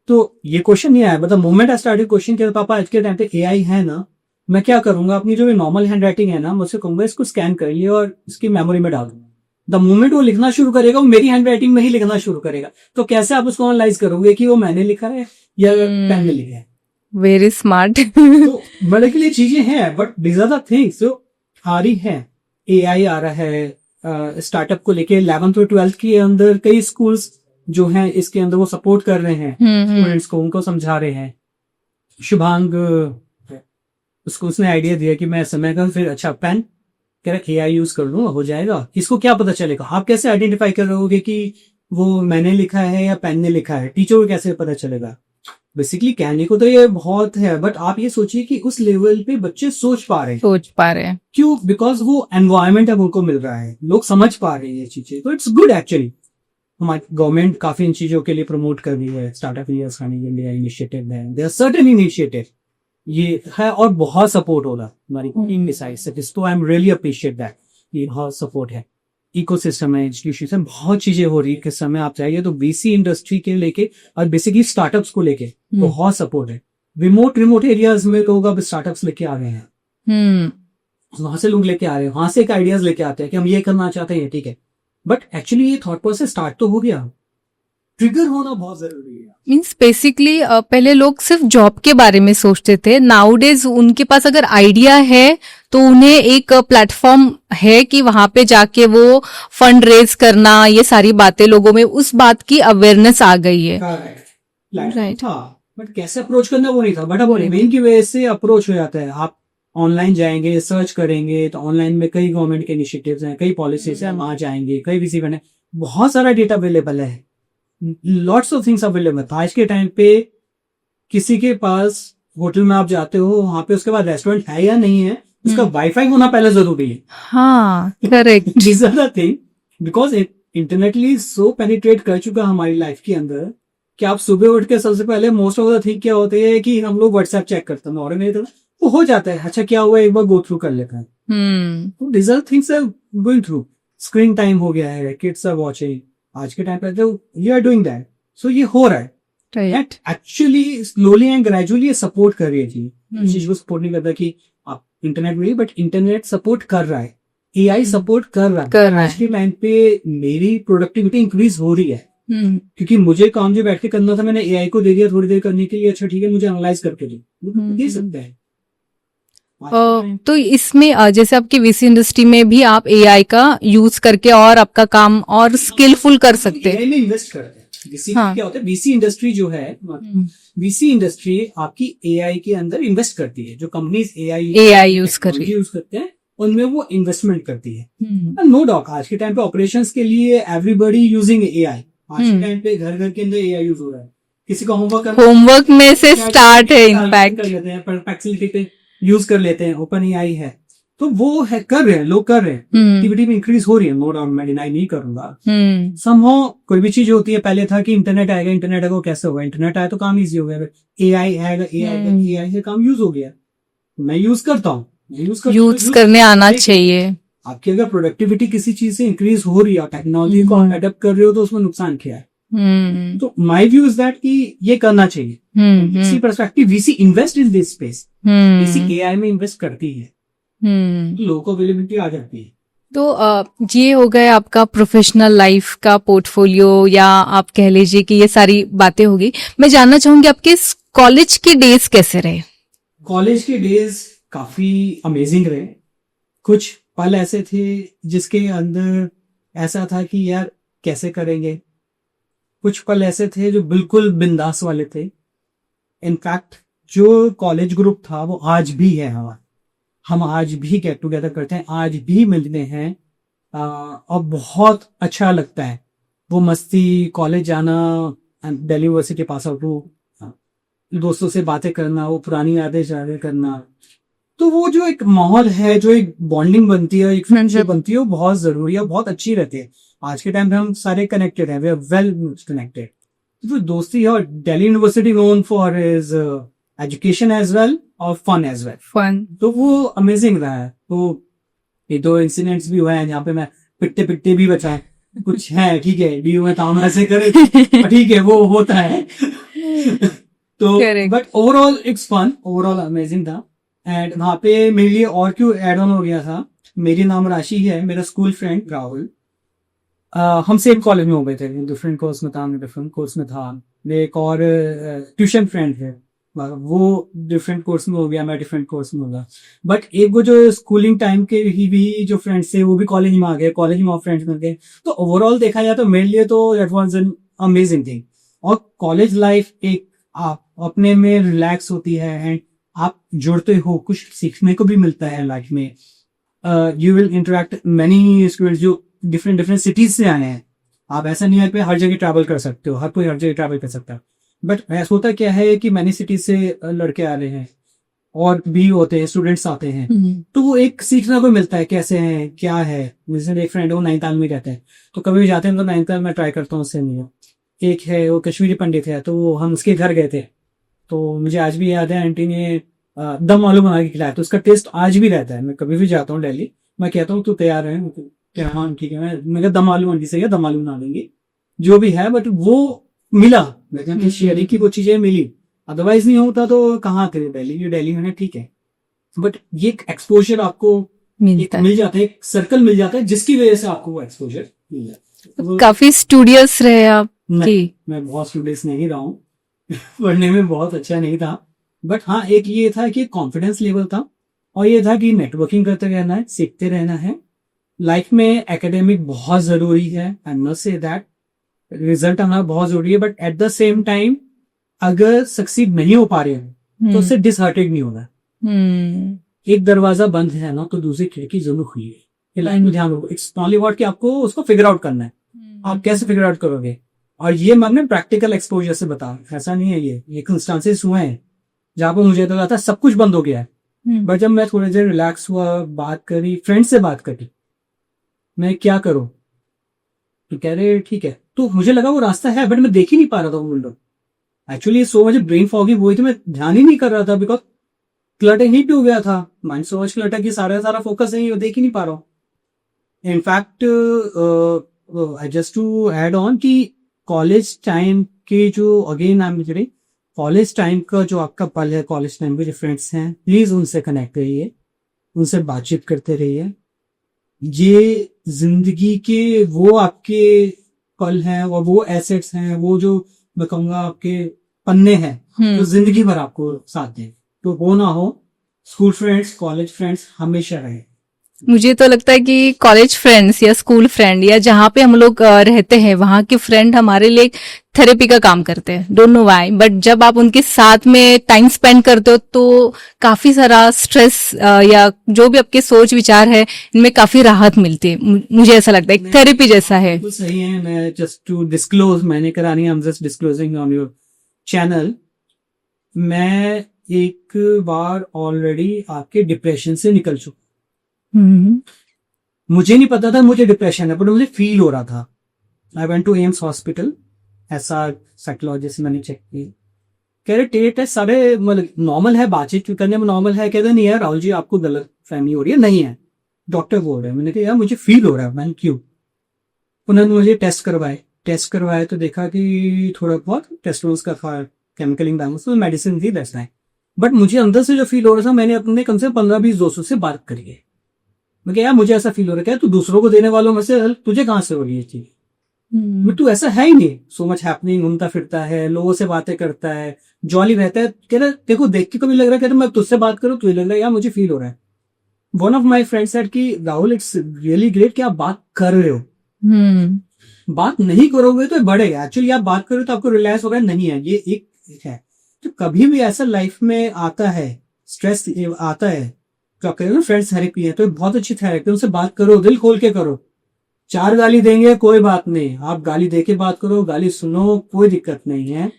तो ये क्वेश्चन नहीं आया, मतलब मोमेंट आई स्टार्टेड क्वेश्चन किया पापा आज के टाइम पे एआई है ना, मैं क्या करूंगा अपनी जो नॉर्मल हैंड राइटिंग है ना, मुझसे कहूंगा इसको स्कैन कर लिया और इसकी मेमोरी में डाल दूंगा। द मोमेंट वो लिखना शुरू करेगा, वो मेरी हैंड राइटिंग में ही लिखना शुरू करेगा। तो कैसे आप उसको एनालाइज करोगे कि वो मैंने लिखा है या पेन में लिखा है? Very smart. तो बड़े के लिए चीजें हैं, but these are the things जो आ रही है। एआई आ रहा है स्टार्टअप को लेके, 11th और 12th के अंदर कई स्कूल्स जो हैं इसके अंदर वो सपोर्ट कर रहे हैं स्टूडेंट्स को, उनको समझा रहे हैं। शुभांग उसको उसने आइडिया दिया कि मैं समय का फिर अच्छा पेन कह रहा एआई यूज कर लूँ हो जाएगा। इसको क्या पता चलेगा, आप कैसे आइडेंटिफाई कर रहोगे कि वो मैंने लिखा है या पेन ने लिखा है, टीचर को कैसे पता चलेगा। बेसिकली कहने को तो ये बहुत है, बट आप ये सोचिए कि उस लेवल पे बच्चे सोच पा रहे हैं। क्यों? बिकॉज वो एनवायरमेंट अब उनको मिल रहा है, लोग समझ पा रहे हैं ये चीजें, तो इट्स गुड एक्चुअली। हमारी गवर्नमेंट काफी इन चीजों के लिए प्रमोट कर रही है, स्टार्टअप इंडिया के लिए इनिशिएटिव है, देयर आर सर्टेन इनिशिएटिव ये है, और बहुत सपोर्ट हो रहा हमारी टीम के साइड से, जिसको I am really appreciate that, ये बहुत सपोर्ट है। इकोसिस्टम है, इंस्टीट्यूशन, बहुत चीजें हो रही है। किस समय आप चाहिए तो वीसी इंडस्ट्री के लेके और बेसिकली स्टार्टअप्स को लेके बहुत सपोर्ट है। रिमोट एरियाज में लोग अब स्टार्टअप्स लेके आ गए हैं, वहां से लोग लेके आ रहे हैं, वहां से एक आइडियाज लेके आते हैं कि हम ये करना चाहते हैं, ठीक है, बट एक्चुअली ये थॉट प्रोसेस स्टार्ट तो हो गया, ट्रिगर होना बहुत जरूरी है। मीन्स बेसिकली पहले लोग सिर्फ जॉब के बारे में सोचते थे, नाउडेज उनके पास अगर आइडिया है तो उन्हें एक प्लेटफॉर्म है कि वहां पे जाके वो फंड रेज करना, ये सारी बातें लोगों में उस बात की अवेयरनेस आ गई है। राइट, हाँ, बट कैसे अप्रोच करना वो नहीं था, बट अब ईमेल की वजह से अप्रोच हो जाता है। आप ऑनलाइन जाएंगे, सर्च करेंगे तो ऑनलाइन में कई गवर्नमेंट के इनिशिएटिव्स हैं, कई पॉलिसीज हैं, वहां जाएंगे, कई विसी बने, बहुत सारा डेटा अवेलेबल है, लॉट्स ऑफ थिंग्स अवेलेबल। आज के टाइम पे किसी के पास होटल में आप जाते हो, वहां पे उसके पास रेस्टोरेंट है या नहीं है, उसका वाईफाई होना पहले जरूरी है। हाँ, correct. This are the thing, because internally so penetrate कर चुका हमारी लाइफ के अंदर कि आप सुबह उठ के सबसे पहले मोस्ट ऑफ द थिंग क्या होती है कि हम लोग व्हाट्सएप चेक करते हैं, और मेरी तरफ वो हो जाता है, अच्छा क्या हुआ एक बार गो थ्रू कर लेते हैं। तो this are things are going through. Screen time हो गया है, किड्स आर वॉचिंग, आज के टाइम पे यू आर डूइंग दैट, सो ये हो रहा है। एक्चुअली स्लोली एंड ग्रेजुअली ये सपोर्ट कर रही है जी, इस चीज को सपोर्ट नहीं करता कि आप इंटरनेट में, बट इंटरनेट सपोर्ट कर रहा है, एआई सपोर्ट कर रहा है। आज के टाइम पे मेरी प्रोडक्टिविटी इंक्रीज हो रही है, क्योंकि मुझे काम जो बैठ के करना था मैंने एआई को दे दिया थोड़ी देर करने के लिए, अच्छा ठीक है मुझे एनालाइज करके दे सकता है। तो इसमें जैसे आपकी वीसी इंडस्ट्री में भी आप एआई का यूज करके और आपका काम और स्किलफुल कर सकते हैं। एआई में इन्वेस्ट करते हैं। वीसी क्या होता है, वीसी इंडस्ट्री जो है, वीसी इंडस्ट्री आपकी एआई के अंदर इन्वेस्ट करती है। जो कंपनीज एआई यूज करते हैं उनमें वो इन्वेस्टमेंट करती है। नो डाउट आज के टाइम पे ऑपरेशंस के लिए एवरीबडी यूजिंग एआई। आज के टाइम पे घर घर के अंदर एआई यूज हो रहा है। किसी का होमवर्क में से स्टार्ट है, इनफैक्ट कर लेते हैं, परप्लेक्सिटी पे यूज कर लेते हैं, ओपन एआई है, तो वो है कर रहे हैं, लोग कर रहे हैं, एक्टिविटी में इंक्रीज हो रही है, नो डाउट, मैं डिनाई नहीं करूंगा। समहाउ कोई भी चीज होती है, पहले था कि इंटरनेट आएगा कैसे होगा, इंटरनेट आया तो काम इजी हो गया, एआई आएगा, एआई से काम यूज हो गया, मैं यूज करता हूँ, यूज करने आना चाहिए। आपकी अगर प्रोडक्टिविटी किसी चीज से इंक्रीज हो रही है, टेक्नोलॉजी को अडेप्ट कर रहे हो, तो उसमें नुकसान क्या है? तो माई व्यू इज दैट कि ये करना चाहिए। इसी perspective VC invest in this space, VC AI में इन्वेस्ट करती है, लोगों को अवेलेबिलिटी आ जाती है। तो ये हो गए आपका प्रोफेशनल लाइफ का पोर्टफोलियो, या आप कह लीजिए कि ये सारी बातें होगी। मैं जानना चाहूंगी आपके कॉलेज के डेज कैसे रहे? कॉलेज के डेज काफी अमेजिंग रहे। कुछ पल ऐसे थे जिसके अंदर ऐसा था कि यार कैसे करेंगे, कुछ पल ऐसे थे जो बिल्कुल बिंदास वाले थे। इनफैक्ट जो कॉलेज ग्रुप था वो आज भी है हमारा, हम आज भी गेट टुगेदर करते हैं, आज भी मिलते हैं, और बहुत अच्छा लगता है वो मस्ती, कॉलेज जाना, दिल्ली यूनिवर्सिटी पास आउट, दोस्तों से बातें करना, वो पुरानी यादें करना, तो वो जो एक माहौल है, जो एक बॉन्डिंग बनती है, एक फ्रेंडशिप बनती है, वो बहुत जरूरी है, बहुत अच्छी रहती है। आज के टाइम पे हम सारे कनेक्टेड हैं, वी आर वेल कनेक्टेड। तो दोस्ती है, और Delhi university known for is education as well और फन एज वेल, तो वो अमेजिंग रहा है। तो ये दो इंसिडेंट्स भी हुए हैं जहाँ पे मैं पिटते भी बचा है, कुछ है ठीक है डी में काम ऐसे करे ठीक है, वो होता है तो but overall it's fun, overall amazing था। एंड वहां पे मेरे लिए और क्यों एड ऑन हो गया था, मेरी नाम राशि है, मेरा स्कूल फ्रेंड राहुल, हम सेम कॉलेज में हो गए थे, डिफरेंट कोर्स में था, डिफरेंट कोर्स में था। एक और ट्यूशन फ्रेंड है, वो डिफरेंट कोर्स में हो गया, मैं डिफरेंट कोर्स में होगा। बट एक वो जो स्कूलिंग टाइम के ही भी जो फ्रेंड्स थे वो भी कॉलेज में आ गए, कॉलेज में फ्रेंड्स मिल गए। तो ओवरऑल देखा जाए तो मेरे लिए तो that was an amazing thing. और कॉलेज लाइफ एक आप अपने में रिलैक्स होती है एंड आप जुड़ते हो, कुछ सीखने को भी मिलता है लाइफ में। You will interact many students जो डिफरेंट डिफरेंट सिटीज से आए हैं। आप ऐसा नहीं है कि हर जगह ट्रैवल कर सकते हो, हर कोई हर जगह ट्रैवल कर सकता है, बट ऐसा होता क्या है कि मैनी सिटीज से लड़के आ रहे हैं और भी होते हैं, स्टूडेंट्स आते हैं, तो वो एक सीखने को मिलता है कैसे हैं क्या है। जैसे एक फ्रेंड है वो नैनीताल में रहते हैं, तो कभी भी जाते हैं तो नैनीताल में ट्राई करता हूँ उससे नहीं है। एक है वो कश्मीरी पंडित है, तो हम उसके घर गए थे, तो मुझे आज भी याद है आंटी ने दम आलू बना के खिलाया, तो उसका टेस्ट आज भी रहता है। मैं कभी भी जाता हूँ दिल्ली, मैं कहता हूँ तू तैयार है, क्या हाँ ठीक है, मैं दम आलू आंटी से दम आलू बना देंगे जो भी है, बट वो मिला, लेकिन शेयरिंग की वो चीजें मिली, अदरवाइज नहीं होता तो कहाँ करे दिल्ली में ठीक है, बट ये एक्सपोजर आपको मिल जाता है, एक सर्कल मिल जाता है जिसकी वजह से आपको वो एक्सपोजर मिल जाता है। काफी स्टूडियस रहे आप? नहीं, मैं बहुत स्टूडियस नहीं रहा हूँ पढ़ने में बहुत अच्छा नहीं था, बट हाँ एक ये था कि कॉन्फिडेंस लेवल था, और ये था कि नेटवर्किंग करते रहना है, सीखते रहना है। लाइफ में एकेडमिक बहुत जरूरी है, I must say that, result आना बहुत जरूरी है, but at the same time अगर सक्सीड नहीं हो पा रहे हैं तो उससे डिसहार्टेड नहीं होना। एक दरवाजा बंद है ना तो दूसरी खिड़की जरूर खुली है, ये लाइन में ध्यान रखो। इट्स ओनली व्हाट कि आपको उसको फिगर आउट करना है, आप कैसे फिगर आउट करोगे। और ये मैंने प्रैक्टिकल एक्सपोजर से बता, ऐसा नहीं है, ये इंस्टांसेस हुए हैं जहां पर मुझे तो लगता है सब कुछ बंद हो गया है, बट जब मैं थोड़ी देर रिलैक्स हुआ, बात करी, फ्रेंड से बात करी, मैं क्या करूं, तो कह रहे ठीक है, तो मुझे लगा वो रास्ता है, बट मैं देख ही नहीं पा रहा था वो विंडो। एक्चुअली सो मुझे ब्रेन फॉगी हुई थी, मैं ध्यान ही नहीं कर रहा था, बिकॉज क्लटर हिट हो गया था, माइंड सो मच क्लटर की सारा फोकस है, देख ही नहीं पा रहा हूँ। In fact I just to add on कि कॉलेज टाइम के जो again I am college time का जो आपका पल है, कॉलेज टाइम के जो फ्रेंड्स हैं, प्लीज उनसे कनेक्ट रहिए, उनसे बातचीत करते रहिए। ये जिंदगी के वो आपके पल हैं और वो एसेट्स हैं, वो जो मैं कहूंगा आपके पन्ने हैं जो जिंदगी भर आपको साथ दें, तो वो ना हो। स्कूल फ्रेंड्स, कॉलेज फ्रेंड्स हमेशा रहे। मुझे तो लगता है कि कॉलेज फ्रेंड्स या स्कूल फ्रेंड या जहाँ पे हम लोग रहते हैं वहां के फ्रेंड हमारे लिए थेरेपी का काम करते हैं, डोंट नो व्हाई, बट जब आप उनके साथ में टाइम स्पेंड करते हो तो काफी सारा स्ट्रेस या जो भी आपके सोच विचार है इनमें काफी राहत मिलती है। मुझे ऐसा लगता है थेरेपी जैसा है। बिल्कुल सही है। मैं जस्ट टू डिस्क्लोज, मैंने करा नहीं, आई am just disclosing on your channel. मैं एक बार ऑलरेडी आपके डिप्रेशन से निकल चुका। मुझे नहीं पता था मुझे डिप्रेशन है, बट मुझे फील हो रहा था। I went to AIIMS hospital, ऐसा साइकोलॉजिस्ट मैंने चेक की, कह रहे टेट है, सारे मतलब नॉर्मल है, बातचीत करने में नॉर्मल है, कहते नहीं है राहुल जी आपको गलत फहमी हो रही है, नहीं है, डॉक्टर बोल रहे हैं। मैंने कहा यार मुझे फील हो रहा है, मैंने क्यों। उन्होंने मुझे टेस्ट करवाए तो देखा कि थोड़ा बहुत टेस्टोस्टेरोन का केमिकल इम्बैलेंस, तो मेडिसिन थी, दैट्स राइट। बट मुझे अंदर से जो फील हो रहा था, मैंने अपने कम से 15-20 दोस्तों से बात करी है। मैं कहा यार मुझे ऐसा फील हो रहा है, तू दूसरों को देने वालों में से तुझे कहां से हो रही है चीज, तू ऐसा है ही नहीं, सो मच हैपनिंग, घूमता फिरता है, लोगों से बातें करता है, जॉली रहता है। कह रहा देखो देख के कभी लग रहा है, मैं तुझसे बात करूं तुझे लग रहा है यार मुझे फील हो रहा है। One of my friend said कि राहुल इट्स रियली ग्रेट कि आप बात कर रहे हो, बात नहीं करोगे तो बढ़ेगा। एक्चुअली आप बात करो तो आपको रियलाइज होगा नहीं है, ये एक है। तो कभी भी ऐसा लाइफ में आता है, स्ट्रेस आता है, तो आप कह रहे हो फ्रेंड्स थेरेपी है, तो बहुत अच्छी थेरेपी, उनसे बात करो, दिल खोल के करो। 4 गाली देंगे कोई बात नहीं, आप गाली दे के बात करो, गाली सुनो, कोई दिक्कत नहीं है।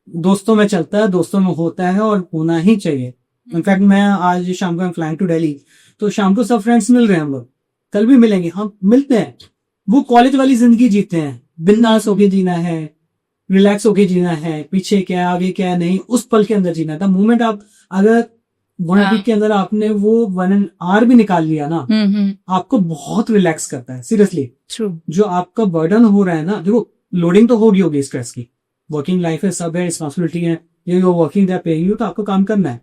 दोस्तों में चलता है, दोस्तों में होता है और होना ही चाहिए। इनफैक्ट मैं आज शाम को फ्लाइंग टू दिल्ली, तो शाम को सब फ्रेंड्स मिल रहे हैं, हम लोग कल भी मिलेंगे, हम मिलते हैं। वो कॉलेज वाली जिंदगी जीते हैं, बिंदास होके जीना है, रिलैक्स होके जीना है, पीछे क्या आगे क्या नहीं, उस पल के अंदर जीना था। मोमेंट आप अगर 1 वीक के अंदर आपने वो 1 आवर भी निकाल लिया ना, आपको बहुत रिलैक्स करता है, सीरियसली। जो आपका बर्डन हो रहा है ना, देखो लोडिंग तो होगी स्ट्रेस की, वर्किंग लाइफ है, सब है, रिस्पॉन्सिबिलिटी है, ये वर्किंग दे पेइंग यू, तो आपको काम करना है,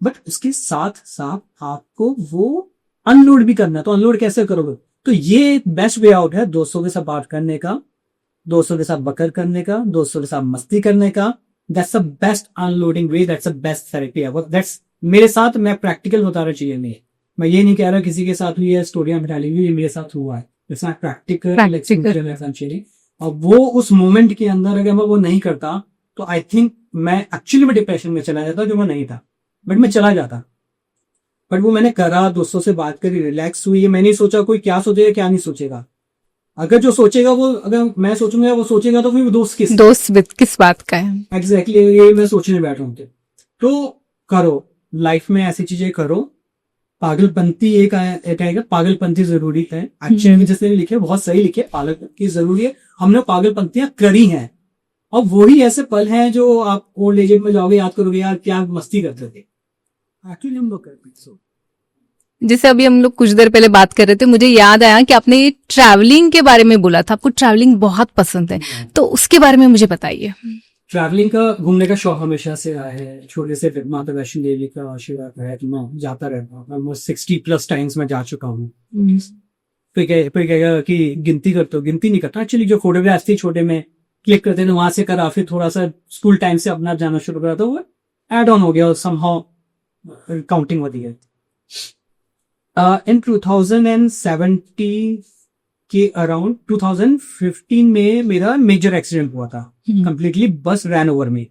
बट इसके साथ साथ आपको वो अनलोड भी करना है। तो अनलोड कैसे करोगे, तो ये बेस्ट वे आउट है दोस्तों के साथ बात करने का, दोस्तों के साथ बकर करने का, दोस्तों के साथ मस्ती करने का। That's the best unloading way, that's the best therapy. That's मेरे साथ, मैं प्रैक्टिकल बता रहा चाहिए नहीं, मैं ये नहीं कह रहा किसी के साथ हुई है स्टोरियां बिठा ली, ये मेरे साथ हुआ है, इट्स नॉट प्रैक्टिकल। और वो उस मोमेंट के अंदर अगर मैं वो नहीं करता तो आई थिंक मैं एक्चुअली में डिप्रेशन में चला जाता जो मैं नहीं था, बट मैं चला जाता। बट वो मैंने करा, दोस्तों से बात करी, रिलैक्स हुई। मैं नहीं सोचा कोई क्या सोचेगा क्या नहीं सोचेगा। अगर जो सोचेगा वो, अगर मैं सोचूंगा वो सोचेगा, तो फिर वो दोस्त किस बात का है। एग्जैक्टली ये मैं सोचने बैठ रहा हूँ। तो करो, लाइफ में ऐसी चीजें करो। पागलपंती एक आएगा, पागलपंती जरूरी है। एक्चुअली में जिसने लिखे बहुत सही लिखे, पागलपंती जरूरी है। हमने पागलपंतियां करी हैं, और वही ऐसे पल हैं जो आप ओल्ड एज में जाओगे याद करोगे, यार क्या मस्ती करते थे। एक्चुअली हम लोग करते सो। जैसे अभी हम लोग कुछ देर पहले बात कर रहे थे, मुझे याद आया कि आपने ट्रैवलिंग के बारे में बोला था, आपको ट्रैवलिंग बहुत पसंद है, तो उसके बारे में मुझे बताइए। ट्रैवलिंग का, घूमने का शौक हमेशा से रहा है। छोटे से माता वैष्णो देवी का आशीर्वाद है, तो मैं जाता रहता हूँ। ऑलमोस्ट 60+ टाइम्स मैं जा चुका हूँ। फिर कहेगा कि गिनती करते हो, गिनती नहीं करता। एक्चुअली जो फोटोग्राफ थी छोटे में क्लिक करते थे, वहां से करा, फिर थोड़ा सा स्कूल टाइम से अपना जाना शुरू करा, तो वो एड ऑन हो गया और समहाउ काउंटिंग होती है। इन 2070 के अराउंड 2015 में मेरा मेजर एक्सीडेंट हुआ था। कंप्लीटली बस रैन ओवर में।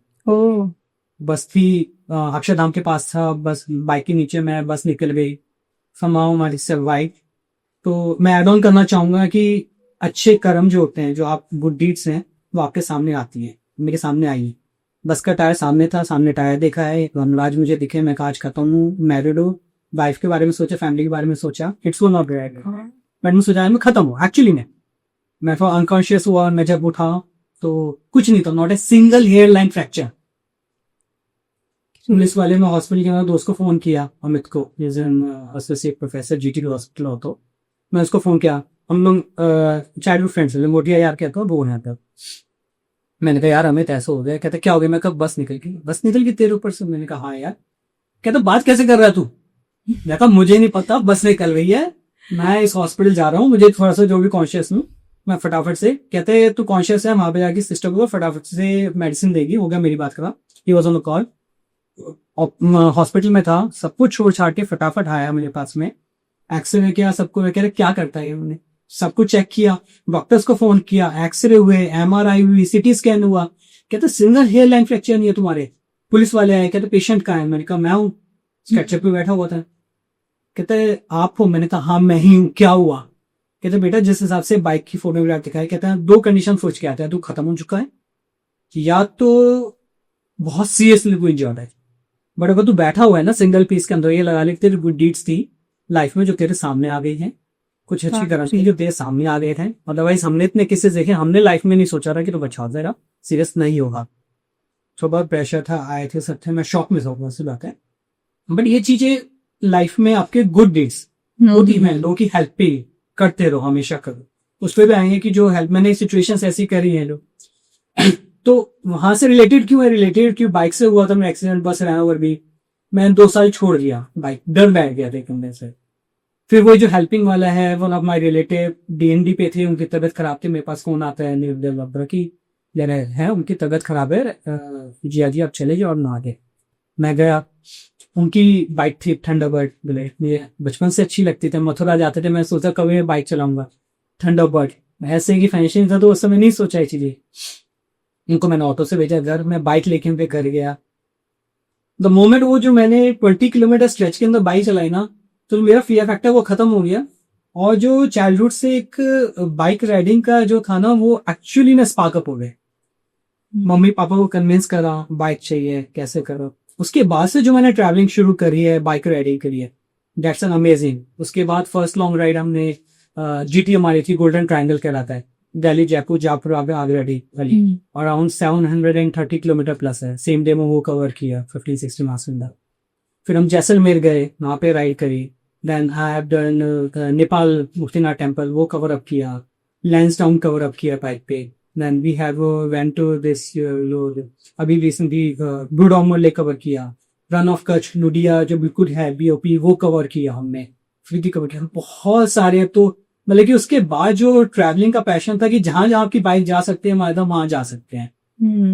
बस थी अक्षरधाम के पास था, बस बाइक के नीचे मैं, बस निकल गई। समाओ हमारी सर्वाइव। तो मैं एड ऑन करना चाहूंगा कि अच्छे कर्म जो होते हैं, जो आप गुड डीड्स हैं, वो आपके सामने आती हैं। मेरे सामने आई। बस का टायर सामने था, सामने टायर देखा है, वनराज मुझे दिखे, मैं आज खत्म हूँ, मैरिड हूँ, वाइफ के बारे में सोचा, फैमिली के बारे में सोचा, इट्स वो नॉट राइट। मैंने सोचा मैं खत्म हूँ। एक्चुअली में मैं तो अनकॉन्शियस हुआ, और मैं जब उठा तो कुछ नहीं था, not a single hair line fracture. Police वाले में हॉस्पिटल के दोस्त को फोन किया, अमित को, एसोसिएट प्रोफेसर जीटी हॉस्पिटल हो, तो मैं उसको फोन किया। हम लोग चाइल्डहुड फ्रेंड्स हैं, मोटिया यार कहता हूँ, वो है तब। मैंने कहा यार अमित ऐसा हो गया। कहता क्या हो गया? मैं कहा बस निकल गई। बस निकल गई तेरे ऊपर से? मैंने कहा हाँ यार। कहता बात कैसे कर रहा है तू? मैं कहा मुझे नहीं पता, बस निकल रही है, मैं इस हॉस्पिटल जा रहा हूँ, मुझे थोड़ा सा जो भी कॉन्शियस हूँ, मैं फटाफट से। कहते तू कॉन्शियस है, वहां पे जाके सिस्टर को फटाफट से मेडिसिन देगी, हो गया मेरी बात करा। He was on the call, hospital में था, सब कुछ छोड़ छाड़ के फटाफट आया मेरे पास में। एक्सरे किया, सबको कह रहे क्या करता है उन्होंने, सब कुछ चेक किया, डॉक्टर्स को फोन किया, एक्सरे हुए, एमआरआई हुई, सीटी स्कैन हुआ। कहते सिंगल हेयर लाइन फ्रैक्चर नहीं है तुम्हारे। पुलिस वाले आए, कहते पेशेंट कहाँ है? मैंने कहा मैं हूँ, स्ट्रेचर पे बैठा हुआ था। कहते आप हो? मैंने कहा हाँ मैं ही हूँ, क्या हुआ? कहते बेटा जिस हिसाब से बाइक की फोटोग्राफ दिखाई, कहते हैं 2 कंडीशन सोच के आता है, तू खत्म हो चुका है, या तो बहुत सीरियसली कोई इंजर्ड है। बट अगर तू बैठा हुआ है ना सिंगल पीस के अंदर, ये लगा ले तेरी गुड डीड्स थी लाइफ में जो तेरे सामने आ गई हैं, कुछ अच्छी करम थी जो तेरे सामने आ गए थे। अदरवाइज हमने इतने किस्से देखे, हमने लाइफ में नहीं सोचा था कि तो बचा जरा सीरियस नहीं होगा। तो बहुत प्रेशर था, आए थे सब थे, मैं शॉक में था, सी बात है। बट ये चीजें लाइफ में आपके गुड डीड्स होती है, लोगों की हेल्प पे करते रहो, हमेशा करो। उस पर भी आएंगे कि जो हेल्प, मैंने सिचुएशंस ऐसी करी है लोग तो वहां से रिलेटेड क्यों है? रिलेटेड क्यों? बाइक से हुआ था मैं एक्सीडेंट, बस रैन ओवर भी। मैंने 2 साल छोड़ दिया बाइक, डर बैठ गया था करने से। फिर वही जो हेल्पिंग वाला है, one of my relative DND पे थे, उनकी तबीयत खराब थी, मेरे पास फोन आता है निर्देव की है उनकी तबीयत खराब है, जी आप चले जाओ और ना आगे। मैं गया, उनकी बाइक थी थंडरबर्ड बुलेट, मुझे बचपन से अच्छी लगती थी, मथुरा जाते थे, मैं सोचा कभी मैं बाइक चलाऊंगा थंडरबर्ड। ऐसे ही फाइनेंशियल था तो उस समय नहीं सोचा ये चीजें। उनको मैंने ऑटो से भेजा घर, मैं बाइक लेके उनके घर गया। द मोमेंट वो जो मैंने 20 किलोमीटर स्ट्रेच के अंदर बाइक चलाई ना, तो मेरा फियर फैक्टर वो खत्म हो गया। और जो चाइल्डहुड से एक बाइक राइडिंग का जो था ना, वो एक्चुअली ना स्पार्क अप हो गए। मम्मी पापा को कन्विंस करा बाइक चाहिए, कैसे करो। उसके बाद से जो मैंने ट्रैवलिंग शुरू करी है बाइक राइडिंग के लिए, दैट्स एन अमेजिंग। उसके बाद फर्स्ट लॉन्ग राइड हमने जीटी हमारी थी, गोल्डन ट्रायंगल कहलाता है, दिल्ली जयपुर जापुर आगरा वाली, अराउंड 730 किलोमीटर प्लस है। सेम डे में वो कवर किया 15-16 मार्क्स में। फिर हम जैसलमेर गए, वहां पे राइड करी। Then I have done Nepal Muktinath temple, वो कवर अप किया। लैंसडाउन कवर अप किया बाइक पे। Then we have went to this अभी रिसेंटली ब्लू डॉमर लेक कवर किया। रन ऑफ कच्छ लुडिया जो बिल्कुल है बीओपी, वो कवर किया हमने, फ्री कवर किया। बहुत सारे, तो मतलब कि उसके बाद जो ट्रैवलिंग का पैशन था कि जहां जहां आपकी बाइक जा सकते हैं वहां जा सकते हैं।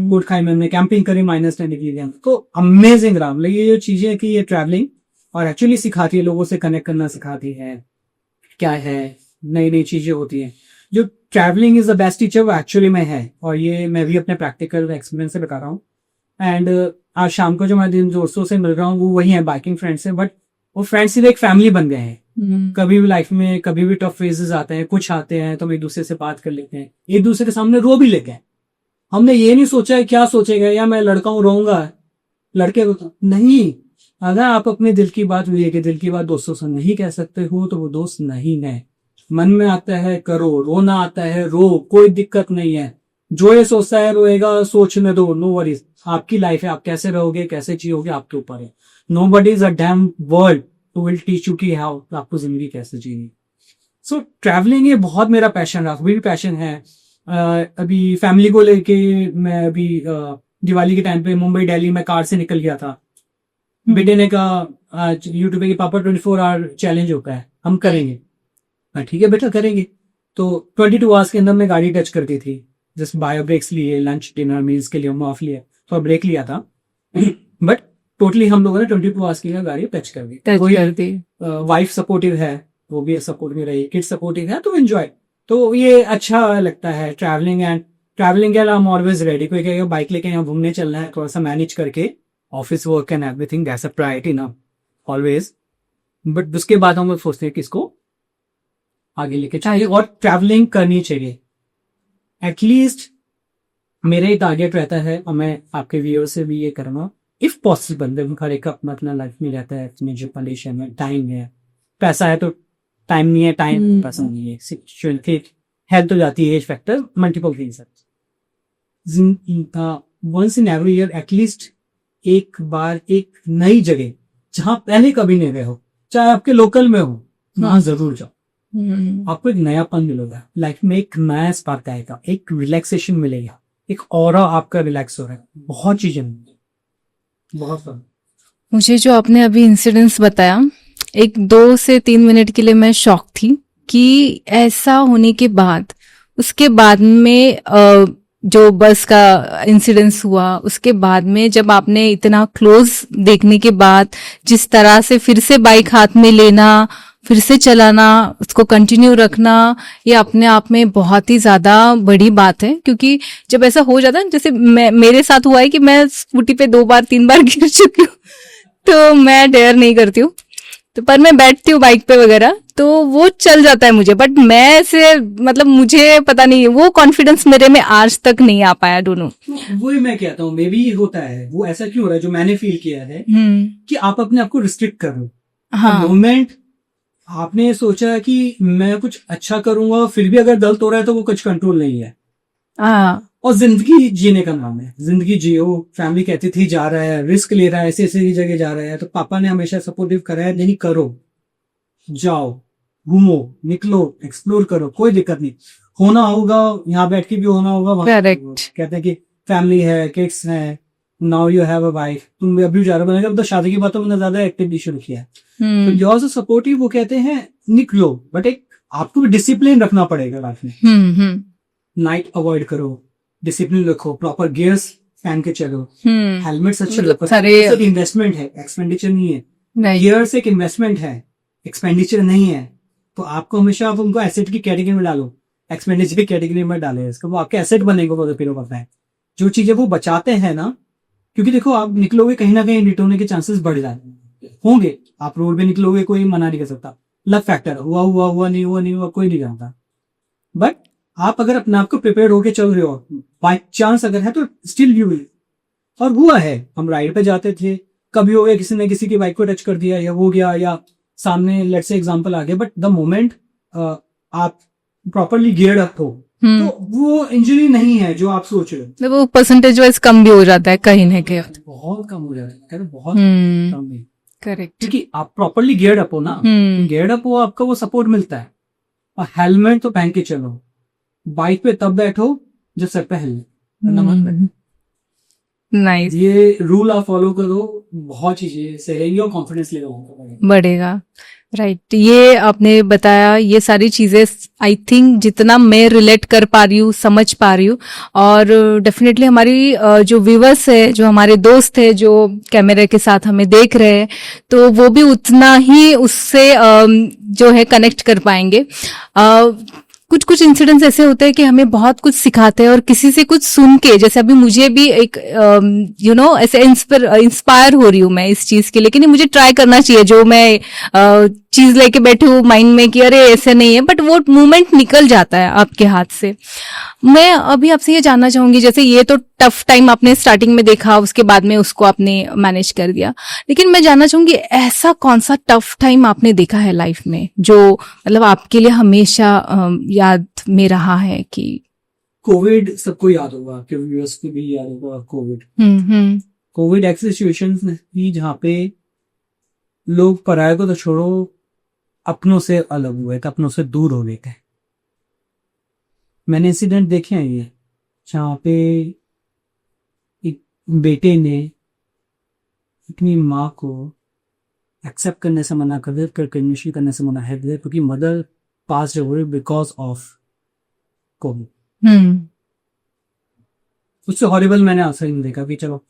कोटखाई में हमने कैंपिंग करी -10 डिग्री, तो अमेजिंग रहा। मतलब ये जो चीजें कि ये ट्रैवलिंग और एक्चुअली सिखाती है, लोगों से कनेक्ट करना सिखाती है, क्या है नई नई चीजें होती हैं। जो travelling is the best teacher, वो एक्चुअली में है। और ये मैं भी अपने प्रैक्टिकल एक्सपीरियंस से बता रहा हूँ। एंड आज शाम को जो मैं जिन दोस्तों से मिल रहा हूँ वो वही है, बाइकिंग फ्रेंड्स है, बट वो फ्रेंड्स सीधे एक फैमिली बन गए हैं। कभी भी लाइफ में कभी भी टफ फेजेस आते हैं, कुछ आते हैं तो हम एक दूसरे से बात कर लेते हैं, एक दूसरे के सामने रो भी लेते हैं। हमने ये नहीं सोचा है क्या सोचेगा, या मैं लड़का हूँ रोऊंगा, लड़के नहीं। अगर आप अपने दिल की बात दिल की बात दोस्तों से नहीं कह सकते हो तो वो दोस्त नहीं है। मन में आता है करो, रोना आता है रो, कोई दिक्कत नहीं है। जो ये सोचता है रोएगा, सोचने दो, नो वरीज। आपकी लाइफ है, आप कैसे रहोगे कैसे जियोगे आपके ऊपर है। Nobody is a damn world to will teach you की हाउ आपको जिंदगी कैसे जीनी। सो ट्रैवलिंग ये बहुत मेरा पैशन रहा, अभी भी पैशन है। अभी फैमिली को लेके मैं अभी दिवाली के टाइम पे मुंबई दिल्ली में कार से निकल गया था। बेटे ने कहा यूट्यूब पे पापा 24 आवर चैलेंज होता है, हम करेंगे। ठीक है बेटा करेंगे। तो 22 आवर्स के अंदर मैं गाड़ी टच कर दी थी। जस्ट बायो ब्रेक्स लिए, लंच डिनर मील्स के लिए हम ऑफ लिए, थोड़ा ब्रेक लिया था, बट टोटली हम लोगों ने 22 आवर्स की गाड़ी टच कर दी। वाइफ सपोर्टिव है, वो भी सपोर्ट में रही, किड सपोर्टिव है, तो एंजॉय। तो ये अच्छा लगता है ट्रैवलिंग के लिए। I am always ready. कोई कहेगा बाइक लेके यहाँ घूमने चलना है, थोड़ा सा मैनेज करके office work and everything, that's a priority ना ऑलवेज। बट उसके बाद हम लोग सोचते हैं कि इसको आगे लेके चाहिए और ट्रैवलिंग करनी चाहिए। एटलीस्ट मेरा ही टारगेट रहता है, और मैं आपके व्यूअर से भी ये करूंगा, इफ पॉसिबल। हर एक अपना लाइफ में रहता है, अपनी जो कंडीशन है, टाइम है, पैसा है तो टाइम नहीं है, टाइम पैसा नहीं है, सिचुएशन, हेल्थ हो जाती है, age factor, multiple things. Once in every year at least एक बार एक नई जगह जहां पहले कभी नहीं गए हो, चाहे आपके लोकल में हो, वहां जरूर जाओ। आपको एक नयापन मिलेगा लाइफ में, एक नया स्पार्क आएगा, एक रिलैक्सेशन मिलेगा, एक ऑरा आपका रिलैक्स हो रहा है, बहुत चीजें मिलेंगी, बहुत फन। मुझे जो आपने अभी इंसिडेंट्स बताया, एक 2 से 3 मिनट के लिए मैं शॉक थी कि ऐसा होने के बाद, उसके बाद में जो बस का इंसिडेंस हुआ, उसके बाद में जब आपने इतना क्लोज देखने के बाद जिस तरह से फिर से बाइक हाथ में लेना, फिर से चलाना, उसको कंटिन्यू रखना, ये अपने आप में बहुत ही ज्यादा बड़ी बात है। क्योंकि जब ऐसा हो जाता है, जैसे मेरे साथ हुआ है कि मैं स्कूटी पे 2 बार 3 बार गिर चुकी हूँ, तो मैं डेयर नहीं करती हूँ, तो पर मैं बैठती हूँ बाइक पे वगैरह, तो वो चल जाता है मुझे। बट मैं ऐसे मतलब मुझे पता नहीं, वो कॉन्फिडेंस मेरे में आज तक नहीं आ पाया। दोनों वही मैं कहता हूँ, मे बी होता है वो ऐसा क्यों हो रहा है, जो मैंने फील किया है कि आप अपने आप को रिस्ट्रिक्ट कर रहे हो। हाँ। मोमेंट आपने सोचा कि मैं कुछ अच्छा करूंगा, फिर भी अगर गलत हो रहा है तो वो कुछ कंट्रोल नहीं है। और जिंदगी जीने का नाम है, जिंदगी जियो। फैमिली कहती थी जा रहा है, रिस्क ले रहा है, ऐसी ऐसी जगह जा रहा है, तो पापा ने हमेशा सपोर्टिव करा है, नहीं करो, जाओ, घूमो, निकलो, एक्सप्लोर करो, कोई दिक्कत नहीं। होना होगा, यहाँ बैठ के भी होना होगा। कहते हैं कि फैमिली है, किड्स है, now you have a wife, तुम अभी जा रहे हो, तो शादी की बातों में ज्यादा एक्टिविटी शुरू किया है। तो योर से सपोर्टिव, वो कहते हैं निकलो, बट एक आपको डिसिप्लिन रखना पड़ेगा लाइफ में। नाइट अवॉइड करो, डिसिप्लिन रखो, प्रॉपर गियर्स पहन के चलो, हेलमेट अच्छे रखो। इन्वेस्टमेंट है, एक्सपेंडिचर नहीं है। गियर्स एक इन्वेस्टमेंट है, एक्सपेंडिचर नहीं है। तो आपको हमेशा आप उनको एसेट की कैटेगरी में डालो, एक्सपेंडिचर की कैटेगरी में डाले, इसका वो आपके एसेट बनेगा। वो फिर पता है जो चीजें वो बचाते हैं ना, क्योंकि देखो आप निकलोगे कहीं ना कहीं हिट होने के चांसेस बढ़ जाते होंगे। आप रोड पे निकलोगे, कोई मना नहीं कर सकता, लक फैक्टर, हुआ नहीं हुआ कोई नहीं जानता। बट आप अगर अपने आप को प्रिपेयर होके चल रहे हो, बाई चांस अगर है तो स्टिल यू विल। और हुआ है, हम राइड पे जाते थे, कभी हो गया किसी ने किसी की बाइक को टच कर दिया, या हो गया, या सामने लेट्स से एग्जांपल आ गया, बट द मोमेंट आप प्रॉपरली गियर्ड अप हो, तो वो इंजरी नहीं है जो आप सोच रहे हो। वो परसेंटेज वाइज कम भी हो जाता है कहीं ना कहीं, बहुत कम हो जाता है, बहुत कम है। करेक्ट, क्योंकि आप प्रॉपरली गियर्ड अप हो ना, गियर्ड अप हो, आपका वो सपोर्ट मिलता है। और हेलमेट तो पहन के चलो, बाइक पे तब बैठो जब सर पे हेलमेट। नाइस, ये रूल आप फॉलो करो, बहुत चीजें सही और कॉन्फिडेंस लेवल बढ़ेगा। राइट, ये आपने बताया, ये सारी चीजें आई थिंक जितना मैं रिलेट कर पा रही हूँ, समझ पा रही हूँ, और डेफिनेटली हमारी जो व्यूअर्स है, जो हमारे दोस्त है, जो कैमरे के साथ हमें देख रहे हैं, तो वो भी उतना ही उससे जो है कनेक्ट कर पाएंगे। कुछ कुछ इंसिडेंट्स ऐसे होते हैं कि हमें बहुत कुछ सिखाते हैं, और किसी से कुछ सुन के, जैसे अभी मुझे भी एक ऐसे इंस्पायर हो रही हूँ मैं इस चीज के लिए कि नहीं, मुझे ट्राई करना चाहिए जो मैं चीज लेके बैठी हूँ माइंड में कि अरे ऐसे नहीं है, बट वो मोमेंट निकल जाता है आपके हाथ से। मैं अभी आपसे ये जानना चाहूंगी, जैसे ये तो टफ टाइम आपने स्टार्टिंग में देखा, उसके बाद में उसको आपने मैनेज कर दिया, लेकिन मैं जानना चाहूंगी ऐसा कौन सा टफ टाइम आपने देखा है लाइफ में जो मतलब आपके लिए हमेशा याद में रहा है कि कोविड सबको याद होगा, आपके व्यूअर्स को भी याद होगा कोविड। कोविड ऐसी सिचुएशन थी जहाँ पे लोग पराये को तो छोड़ो, अपनों से अलग हुए थे, अपनों से दूर हो गए थे। मैंने इंसिडेंट देखे हैं ये, जहाँ पे एक बेटे ने अपनी माँ को एक्सेप्ट करने से मना कर दिया, कंटिन्यूशन करने से मना कर दिया, क्योंकि mother pass away because of Covid. उससे हॉरिबल मैंने आंसर नहीं देखा कि चलो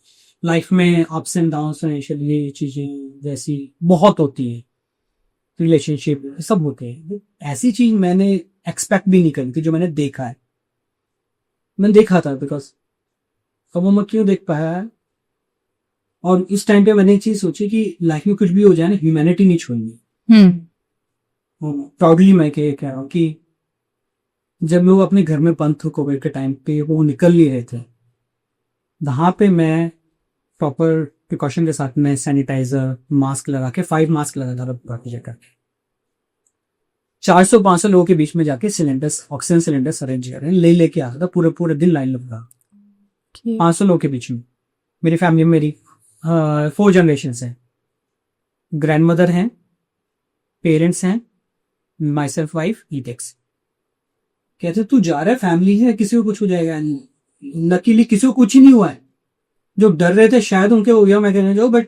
लाइफ में अप्स एंड डाउन्स हैं, ये चीजें जैसी बहुत होती है, रिलेशनशिप सब होते हैं, ऐसी चीज मैंने एक्सपेक्ट भी नहीं करी थी जो मैंने देखा है। मैंने देखा था बिकॉज अब मैं क्यों देख पाया है। और इस टाइम पे मैंने एक चीज सोची कि लाइफ में कुछ भी हो जाए ना, ह्यूमैनिटी नहीं छोड़नी। प्राउडली मैं कह रहा हूँ कि जब लोग अपने घर में बंद थे कोविड के टाइम पे, वो निकल नहीं रहे थे, वहां पे मैं प्रॉपर प्रिकॉशन के साथ में सैनिटाइजर मास्क लगा के 5 मास्क लगा था बाकी जगह 400-500 लोगों के बीच में जाके सिलेंडर्स, ऑक्सीजन सिलेंडर्स अरेंज कर रहे हैं, लेके आ रहा था, पूरे पूरे दिन लाइन लगा 500 लोगों के बीच में। मेरी फैमिली में मेरी 4 जनरेशन है, ग्रैंड मदर हैं, पेरेंट्स हैं, माई सेल्फ वाइफ, ईटेक्स। कहते तू जा रहा है, फैमिली है, किसी को कुछ हो जाएगा। लकीली किसी को कुछ ही नहीं हुआ है। जो डर रहे थे शायद उनके हो गया, मैं कहने जाऊँ, बट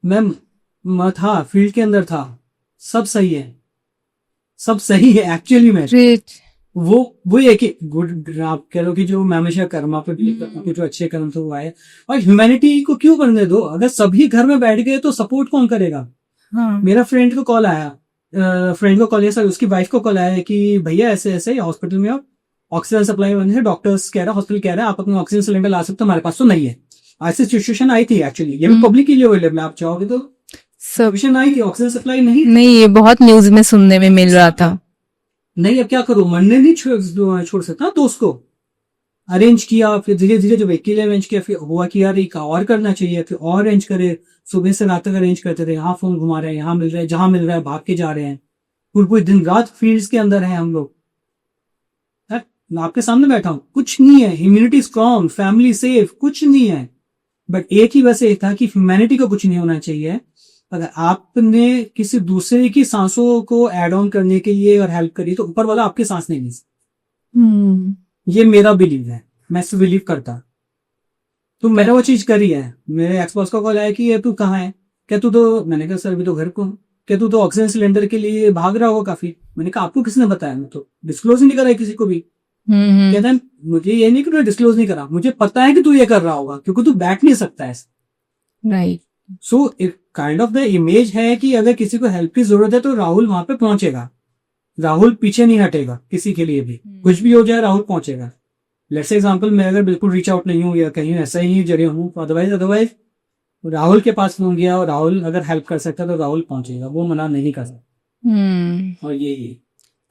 मैं था, फील्ड के अंदर था, सब सही है, सब सही है एक्चुअली में। वो एक गुड, आप कह लो कि जो मैं हमेशा कर्मा पे बिलीव करता हूँ, जो अच्छे कर्म से हुआ है। और ह्यूमैनिटी को क्यों करने दो, अगर सभी घर में बैठ गए तो सपोर्ट कौन करेगा। मेरा फ्रेंड को कॉल आया, उसकी वाइफ को कॉल आया कि भैया ऐसे ऐसे हॉस्पिटल में आप ऑक्सीजन सप्लाई बंद है, डॉक्टर्स कह रहा है, हॉस्पिटल कह रहा है आप अपना ऑक्सीजन सिलेंडर ला सकते हो, हमारे पास तो नहीं है। ऐसी सिचुएशन आई थी एक्चुअली, ये भी पब्लिक के लिए अवेलेबल है, आप चाहोगे तो। सिचुएशन आई थी, ऑक्सीजन सप्लाई नहीं, ये बहुत न्यूज में सुनने में मिल रहा था। नहीं, अब क्या करूं, मरने नहीं छोड़ सकता। तो उसको अरेंज किया, फिर धीरे धीरे जो व्हीकल अरेंज किया, फिर हुआ कि यार एक और करना चाहिए, फिर और अरेंज करे, सुबह से रात तक अरेंज करते थे, यहाँ फोन घुमा रहे हैं, यहाँ मिल रहा है, जहां मिल रहा है भाग के जा रहे हैं, पूरी दिन रात फील्ड्स के अंदर हैं हम लोग। मैं आपके सामने बैठा हूं, कुछ नहीं है, इम्यूनिटी स्ट्रॉन्ग, फैमिली सेफ, कुछ नहीं है, बट एक ही वैसे था कि ह्यूमैनिटी को कुछ नहीं होना चाहिए। अगर आपने किसी दूसरे की सांसों को एड ऑन करने के लिए और हेल्प करी तो ऊपर वाला आपकी सांस नहीं ले सकता। ये मेरा बिलीव है, मैं इससे बिलीव करता। तो मैंने वो चीज करी है। मेरे एक्स बॉस का कॉल आया कि ये तू कहाँ है, क्या तू तो, मैंने कहा सर अभी तो घर को, क्या तू तो ऑक्सीजन सिलेंडर के लिए भाग रहा होगा काफी। मैंने कहा आपको किसने बताया, मैं तो डिस्क्लोज ही नहीं करा किसी को भी। कहता है मुझे ये नहीं कि तू डिस्क्लोज नहीं करा, मुझे पता है कि तू ये कर रहा होगा क्योंकि तू बैठ नहीं सकता है। राइट। सो एक काइंड ऑफ द इमेज है कि अगर किसी को हेल्प की जरूरत है तो राहुल वहां पे पहुंचेगा, राहुल पीछे नहीं हटेगा किसी के लिए भी, कुछ भी हो जाए राहुल पहुंचेगा। लेट्स एग्जांपल, मैं अगर बिल्कुल रीच आउट नहीं हूँ या कहीं ऐसा ही जगह हूँ, अदरवाइज राहुल के पास फोन गया और राहुल अगर हेल्प कर सकता तो राहुल पहुंचेगा, वो मना नहीं कर सकता। और यही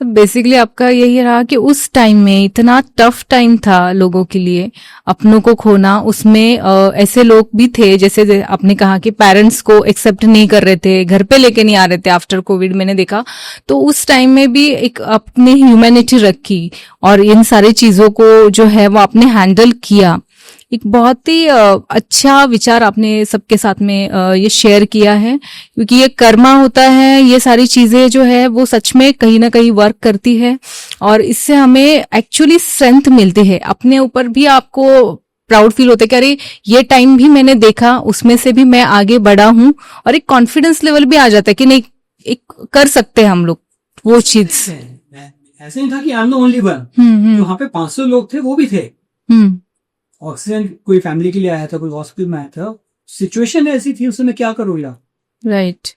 तो बेसिकली आपका यही रहा कि उस टाइम में इतना टफ टाइम था लोगों के लिए, अपनों को खोना, उसमें ऐसे लोग भी थे जैसे आपने कहा कि पेरेंट्स को एक्सेप्ट नहीं कर रहे थे, घर पे लेके नहीं आ रहे थे आफ्टर कोविड, मैंने देखा। तो उस टाइम में भी एक अपनी ह्यूमैनिटी रखी और इन सारी चीजों को जो है वो आपने हैंडल किया। एक बहुत ही अच्छा विचार आपने सबके साथ में ये शेयर किया है, क्योंकि ये कर्मा होता है, ये सारी चीजें जो है वो सच में कहीं ना कहीं वर्क करती है और इससे हमें एक्चुअली स्ट्रेंथ मिलती है। अपने ऊपर भी आपको प्राउड फील होता है कि अरे ये टाइम भी मैंने देखा, उसमें से भी मैं आगे बढ़ा हूं, और एक कॉन्फिडेंस लेवल भी आ जाता है कि नहीं, एक कर सकते हैं हम लोग वो चीज। ऐसे नहीं था कि I am the only one, वहां पे 500 लोग थे, वो भी थे। ऑक्सीजन कोई फैमिली के लिए आया था, कोई हॉस्पिटल में आया था, सिचुएशन ऐसी थी, उसमें क्या करूँ यार। राइट।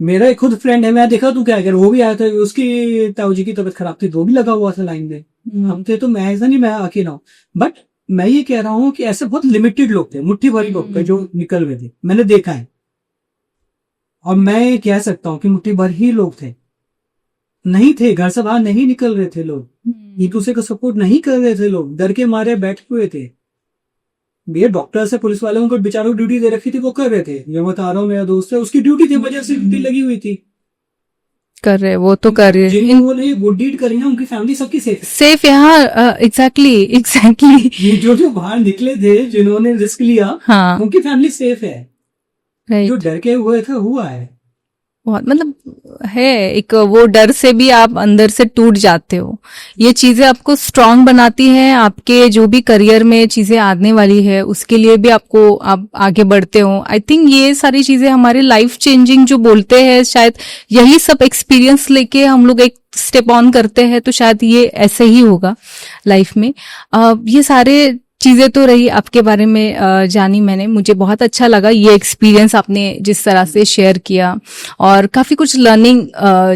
मेरा एक खुद फ्रेंड है, मैं देखा तू क्या कर, वो भी आया था, उसकी ताऊ जी की तबीयत खराब थी, वो भी लगा हुआ था लाइन में। हम थे तो मैं ऐसा नहीं मैं अकेला हूँ, बट मैं ये कह रहा हूँ कि ऐसे बहुत लिमिटेड लोग थे, मुट्ठी भरी लोग थे जो निकल गए थे, मैंने देखा है। और मैं ये कह सकता हूँ कि मुट्ठी भर ही लोग थे, नहीं थे, घर से बाहर नहीं निकल रहे थे लोग, एक दूसरे को सपोर्ट नहीं कर रहे थे लोग, डर के मारे बैठे हुए थे। भैया डॉक्टर से पुलिस वालों को बेचारों को ड्यूटी दे रखी थी, वो कर रहे थे। जो बता रहा हूँ मेरा दोस्त है, उसकी ड्यूटी थी, वजह से ड्यूटी लगी हुई थी, कर रहे, वो तो कर रहे जिन वो ने गुड डीड करी है उनकी फैमिली सबकी सेफ सेफ यहाँ। Exactly exactly. ये जो बाहर निकले थे, जिन्होंने रिस्क लिया, हाँ उनकी फैमिली सेफ है। जो राइट। डर के हुए थे हुआ है। बहुत मतलब है, एक वो डर से भी आप अंदर से टूट जाते हो। ये चीजें आपको स्ट्रांग बनाती हैं, आपके जो भी करियर में चीजें आने वाली है उसके लिए भी आपको आप आगे बढ़ते हो। आई थिंक ये सारी चीजें हमारे लाइफ चेंजिंग जो बोलते हैं, शायद यही सब एक्सपीरियंस लेके हम लोग एक स्टेप ऑन करते हैं, तो शायद ये ऐसे ही होगा लाइफ में। ये सारे चीजें तो रही आपके बारे में जानी मैंने, मुझे बहुत अच्छा लगा ये एक्सपीरियंस आपने जिस तरह से शेयर किया। और काफी कुछ लर्निंग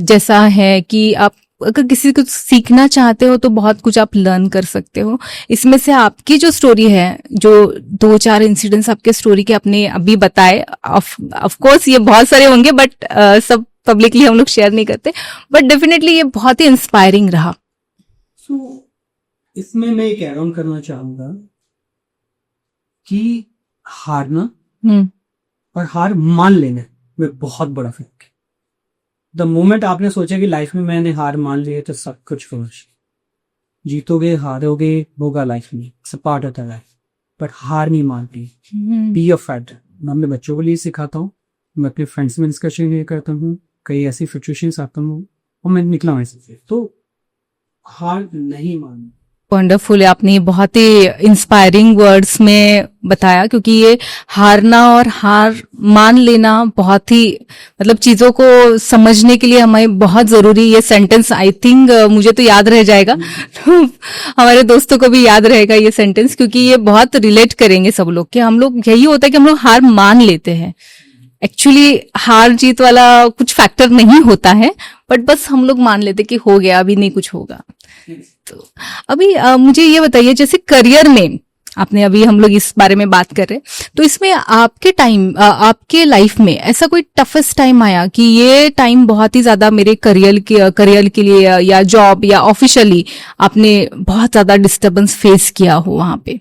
जैसा है कि आप अगर किसी को सीखना चाहते हो तो बहुत कुछ आप लर्न कर सकते हो। इसमें से आपकी जो स्टोरी है, जो 2-4 इंसिडेंट्स आपके स्टोरी के आपने अभी बताए, ऑफ कोर्स ये बहुत सारे होंगे बट सब पब्लिकली हम लोग शेयर नहीं करते, बट डेफिनेटली ये बहुत ही इंस्पायरिंग रहा। इसमें मैं एक एड ऑन करना चाहूंगा कि हारना और हार मान लेना में बहुत बड़ा फर्क है। द मोमेंट आपने सोचा कि लाइफ में मैंने हार मान ली है तो सब कुछ फिनिश, जीतोगे हारोगे होगा लाइफ में, पार्ट होता है, बट हार नहीं मानती। Be a fighter. मैं अपने बच्चों को लिए सिखाता हूँ, मैं अपने फ्रेंड्स में डिस्कशन ये करता हूँ, कई ऐसी सिचुएशंस आता हूँ और मैं निकला हूँ ऐसे, तो हार नहीं माननी। वंडरफुल है, आपने बहुत ही इंस्पायरिंग वर्ड्स में बताया, क्योंकि ये हारना और हार मान लेना बहुत ही मतलब चीजों को समझने के लिए हमें बहुत जरूरी, ये सेंटेंस आई थिंक मुझे तो याद रह जाएगा तो हमारे दोस्तों को भी याद रहेगा ये सेंटेंस, क्योंकि ये बहुत रिलेट करेंगे सब लोग कि हम लोग, यही होता है कि हम लोग हार मान लेते हैं। एक्चुअली हार जीत वाला कुछ फैक्टर नहीं होता है, बट बस हम लोग मान लेते कि हो गया, अभी नहीं कुछ होगा। तो अभी मुझे ये बताइए, जैसे करियर में आपने, अभी हम लोग इस बारे में बात कर रहे हैं, तो इसमें आपके टाइम, आपके लाइफ में ऐसा कोई टफेस्ट टाइम आया कि ये टाइम बहुत ही ज्यादा मेरे करियर के लिए या जॉब या ऑफिशियली आपने बहुत ज्यादा डिस्टरबेंस फेस किया हो वहां पे?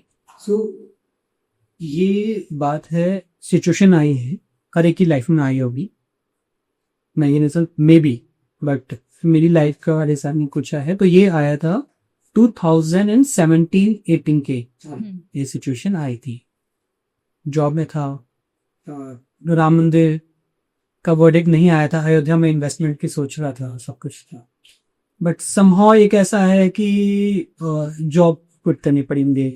ये बात है, सिचुएशन आई है, हर एक की लाइफ में आई होगी, मैं ये नहीं मे बी, बट मेरी लाइफ का ऐसा नहीं कुछ है। तो ये आया था 2017-18 के, ये सिचुएशन आई थी। जॉब में था, राम मंदिर का वर्डिक्ट नहीं आया था, अयोध्या में इन्वेस्टमेंट की सोच रहा था, सब कुछ था, बट समहाउ एक ऐसा है कि जॉब क्विट करनी पड़ी मुझे।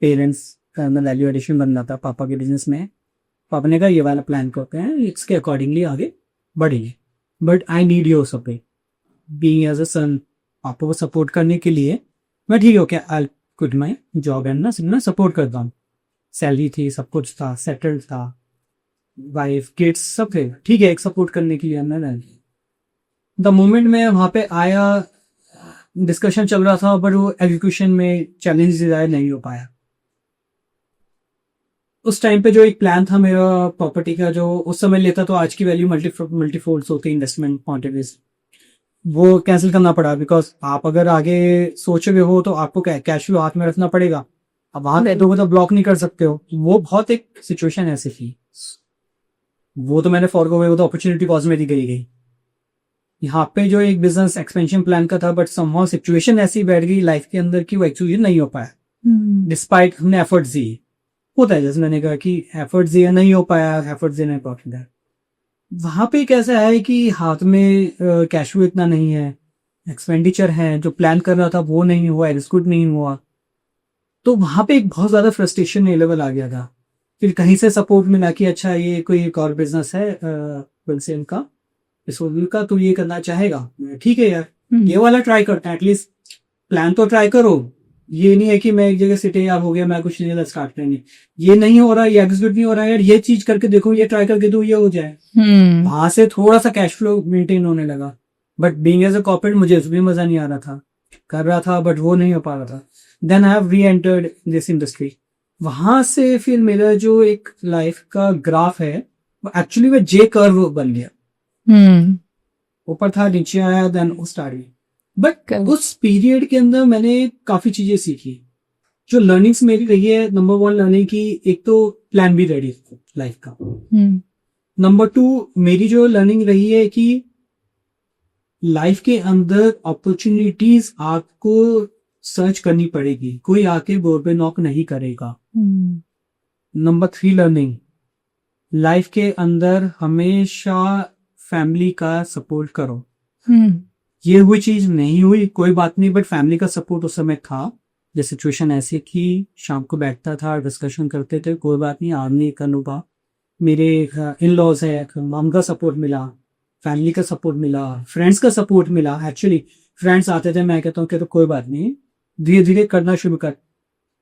पेरेंट्स का वैल्यू एडिशन बनना था पापा के बिजनेस में, पापा ने कहा ये वाला प्लान करते हैं, इसके अकॉर्डिंगली आगे बढ़ेंगे, but I need your support being as a son. आपको सपोर्ट करने के लिए मैं ठीक है, okay I quit my job and ना सपोर्ट करता हूँ। सैलरी थी, सब कुछ था, सेटल्ड था, वाइफ किड्स सब थे, ठीक है, एक सपोर्ट करने के लिए मैं द मोमेंट में वहां पे आया, डिस्कशन चल रहा था, बट वो एग्जीक्यूशन में चैलेंज डिजायर नहीं हो पाया। उस टाइम पे जो एक प्लान था मेरा प्रॉपर्टी का, जो उस समय लेता तो आज की वैल्यू मल्टीफोल्ड्स होती इन्वेस्टमेंट पॉइंट ऑफ व्यू, वो कैंसिल करना पड़ा। बिकॉज आप अगर आगे सोच रहे हो तो आपको कैश फ्लो हाथ में रखना पड़ेगा, अब वहां रहते तो ब्लॉक नहीं कर सकते हो। वो बहुत एक सिचुएशन ऐसी थी, वो तो मैंने फॉर वो तो अपॉर्चुनिटी कॉस्ट में दी गई। यहाँ पे जो एक बिजनेस एक्सपेंशन प्लान का था, बट समहाउ सिचुएशन ऐसी बैठ गई लाइफ के अंदर कि वो एक्चुअली नहीं हो पाया, डिस्पाइट हमने एफर्ट्स दिए। होता है जैसे मैंने कहा कि एफर्ट्स दिए नहीं हो पाया, एफर्ट्स देना इंपॉर्टेंट है। वहां पे कैसा है कि हाथ में कैश फ्लो इतना नहीं है, एक्सपेंडिचर है, जो प्लान कर रहा था वो नहीं हुआ, एग्जीक्यूट नहीं हुआ, तो वहां पे एक बहुत ज्यादा फ्रस्ट्रेशन लेवल आ गया था। फिर कहीं से सपोर्ट मिला कि अच्छा ये कोई एक और बिजनेस है होलसेल का, इस का तो ये करना चाहेगा, ठीक है यार ये वाला ट्राई करते हैं, एटलीस्ट प्लान तो ट्राई करो, ये नहीं है कि मैं एक जगह सिटे यार हो गया मैं कुछ नहीं स्टार्ट करनी, ये नहीं हो रहा, ये एग्जीक्यूट नहीं हो रहा यार, ये चीज करके देखो, ये ट्राई करके दो, ये हो जाए। वहां से थोड़ा सा कैश फ्लो मेंटेन होने लगा। But being as a corporate मुझे उसमें मजा नहीं आ रहा था, कर रहा था बट वो नहीं हो पा रहा था। देन आई हैव री एंटर्ड दिस इंडस्ट्री। वहां से फिर मेरा जो एक लाइफ का ग्राफ है वो एक्चुअली में जे कर्व बन गया, ऊपर था नीचे आया, देन वो स्टार्ट हुई। बट उस पीरियड के अंदर मैंने काफी चीजें सीखी। जो लर्निंग्स मेरी रही है, नंबर 1 लर्निंग की, एक तो प्लान बी रेडी लाइफ का। नंबर 2 मेरी जो लर्निंग रही है कि लाइफ के अंदर अपॉर्चुनिटीज आपको सर्च करनी पड़ेगी, कोई आके डोर पे नॉक नहीं करेगा। नंबर 3 लर्निंग, लाइफ के अंदर हमेशा फैमिली का सपोर्ट करो। ये हुई चीज नहीं हुई कोई बात नहीं, बट फैमिली का सपोर्ट उस समय था। जब सिचुएशन ऐसी थी, शाम को बैठता था, डिस्कशन करते थे, कोई बात नहीं आज नहीं कर लूंगा। मेरे इन लॉज है, मम का सपोर्ट मिला, फैमिली का सपोर्ट मिला, फ्रेंड्स का सपोर्ट मिला। एक्चुअली फ्रेंड्स आते थे, मैं कहता हूँ कि तो कोई बात नहीं, धीरे धीरे करना शुरू कर।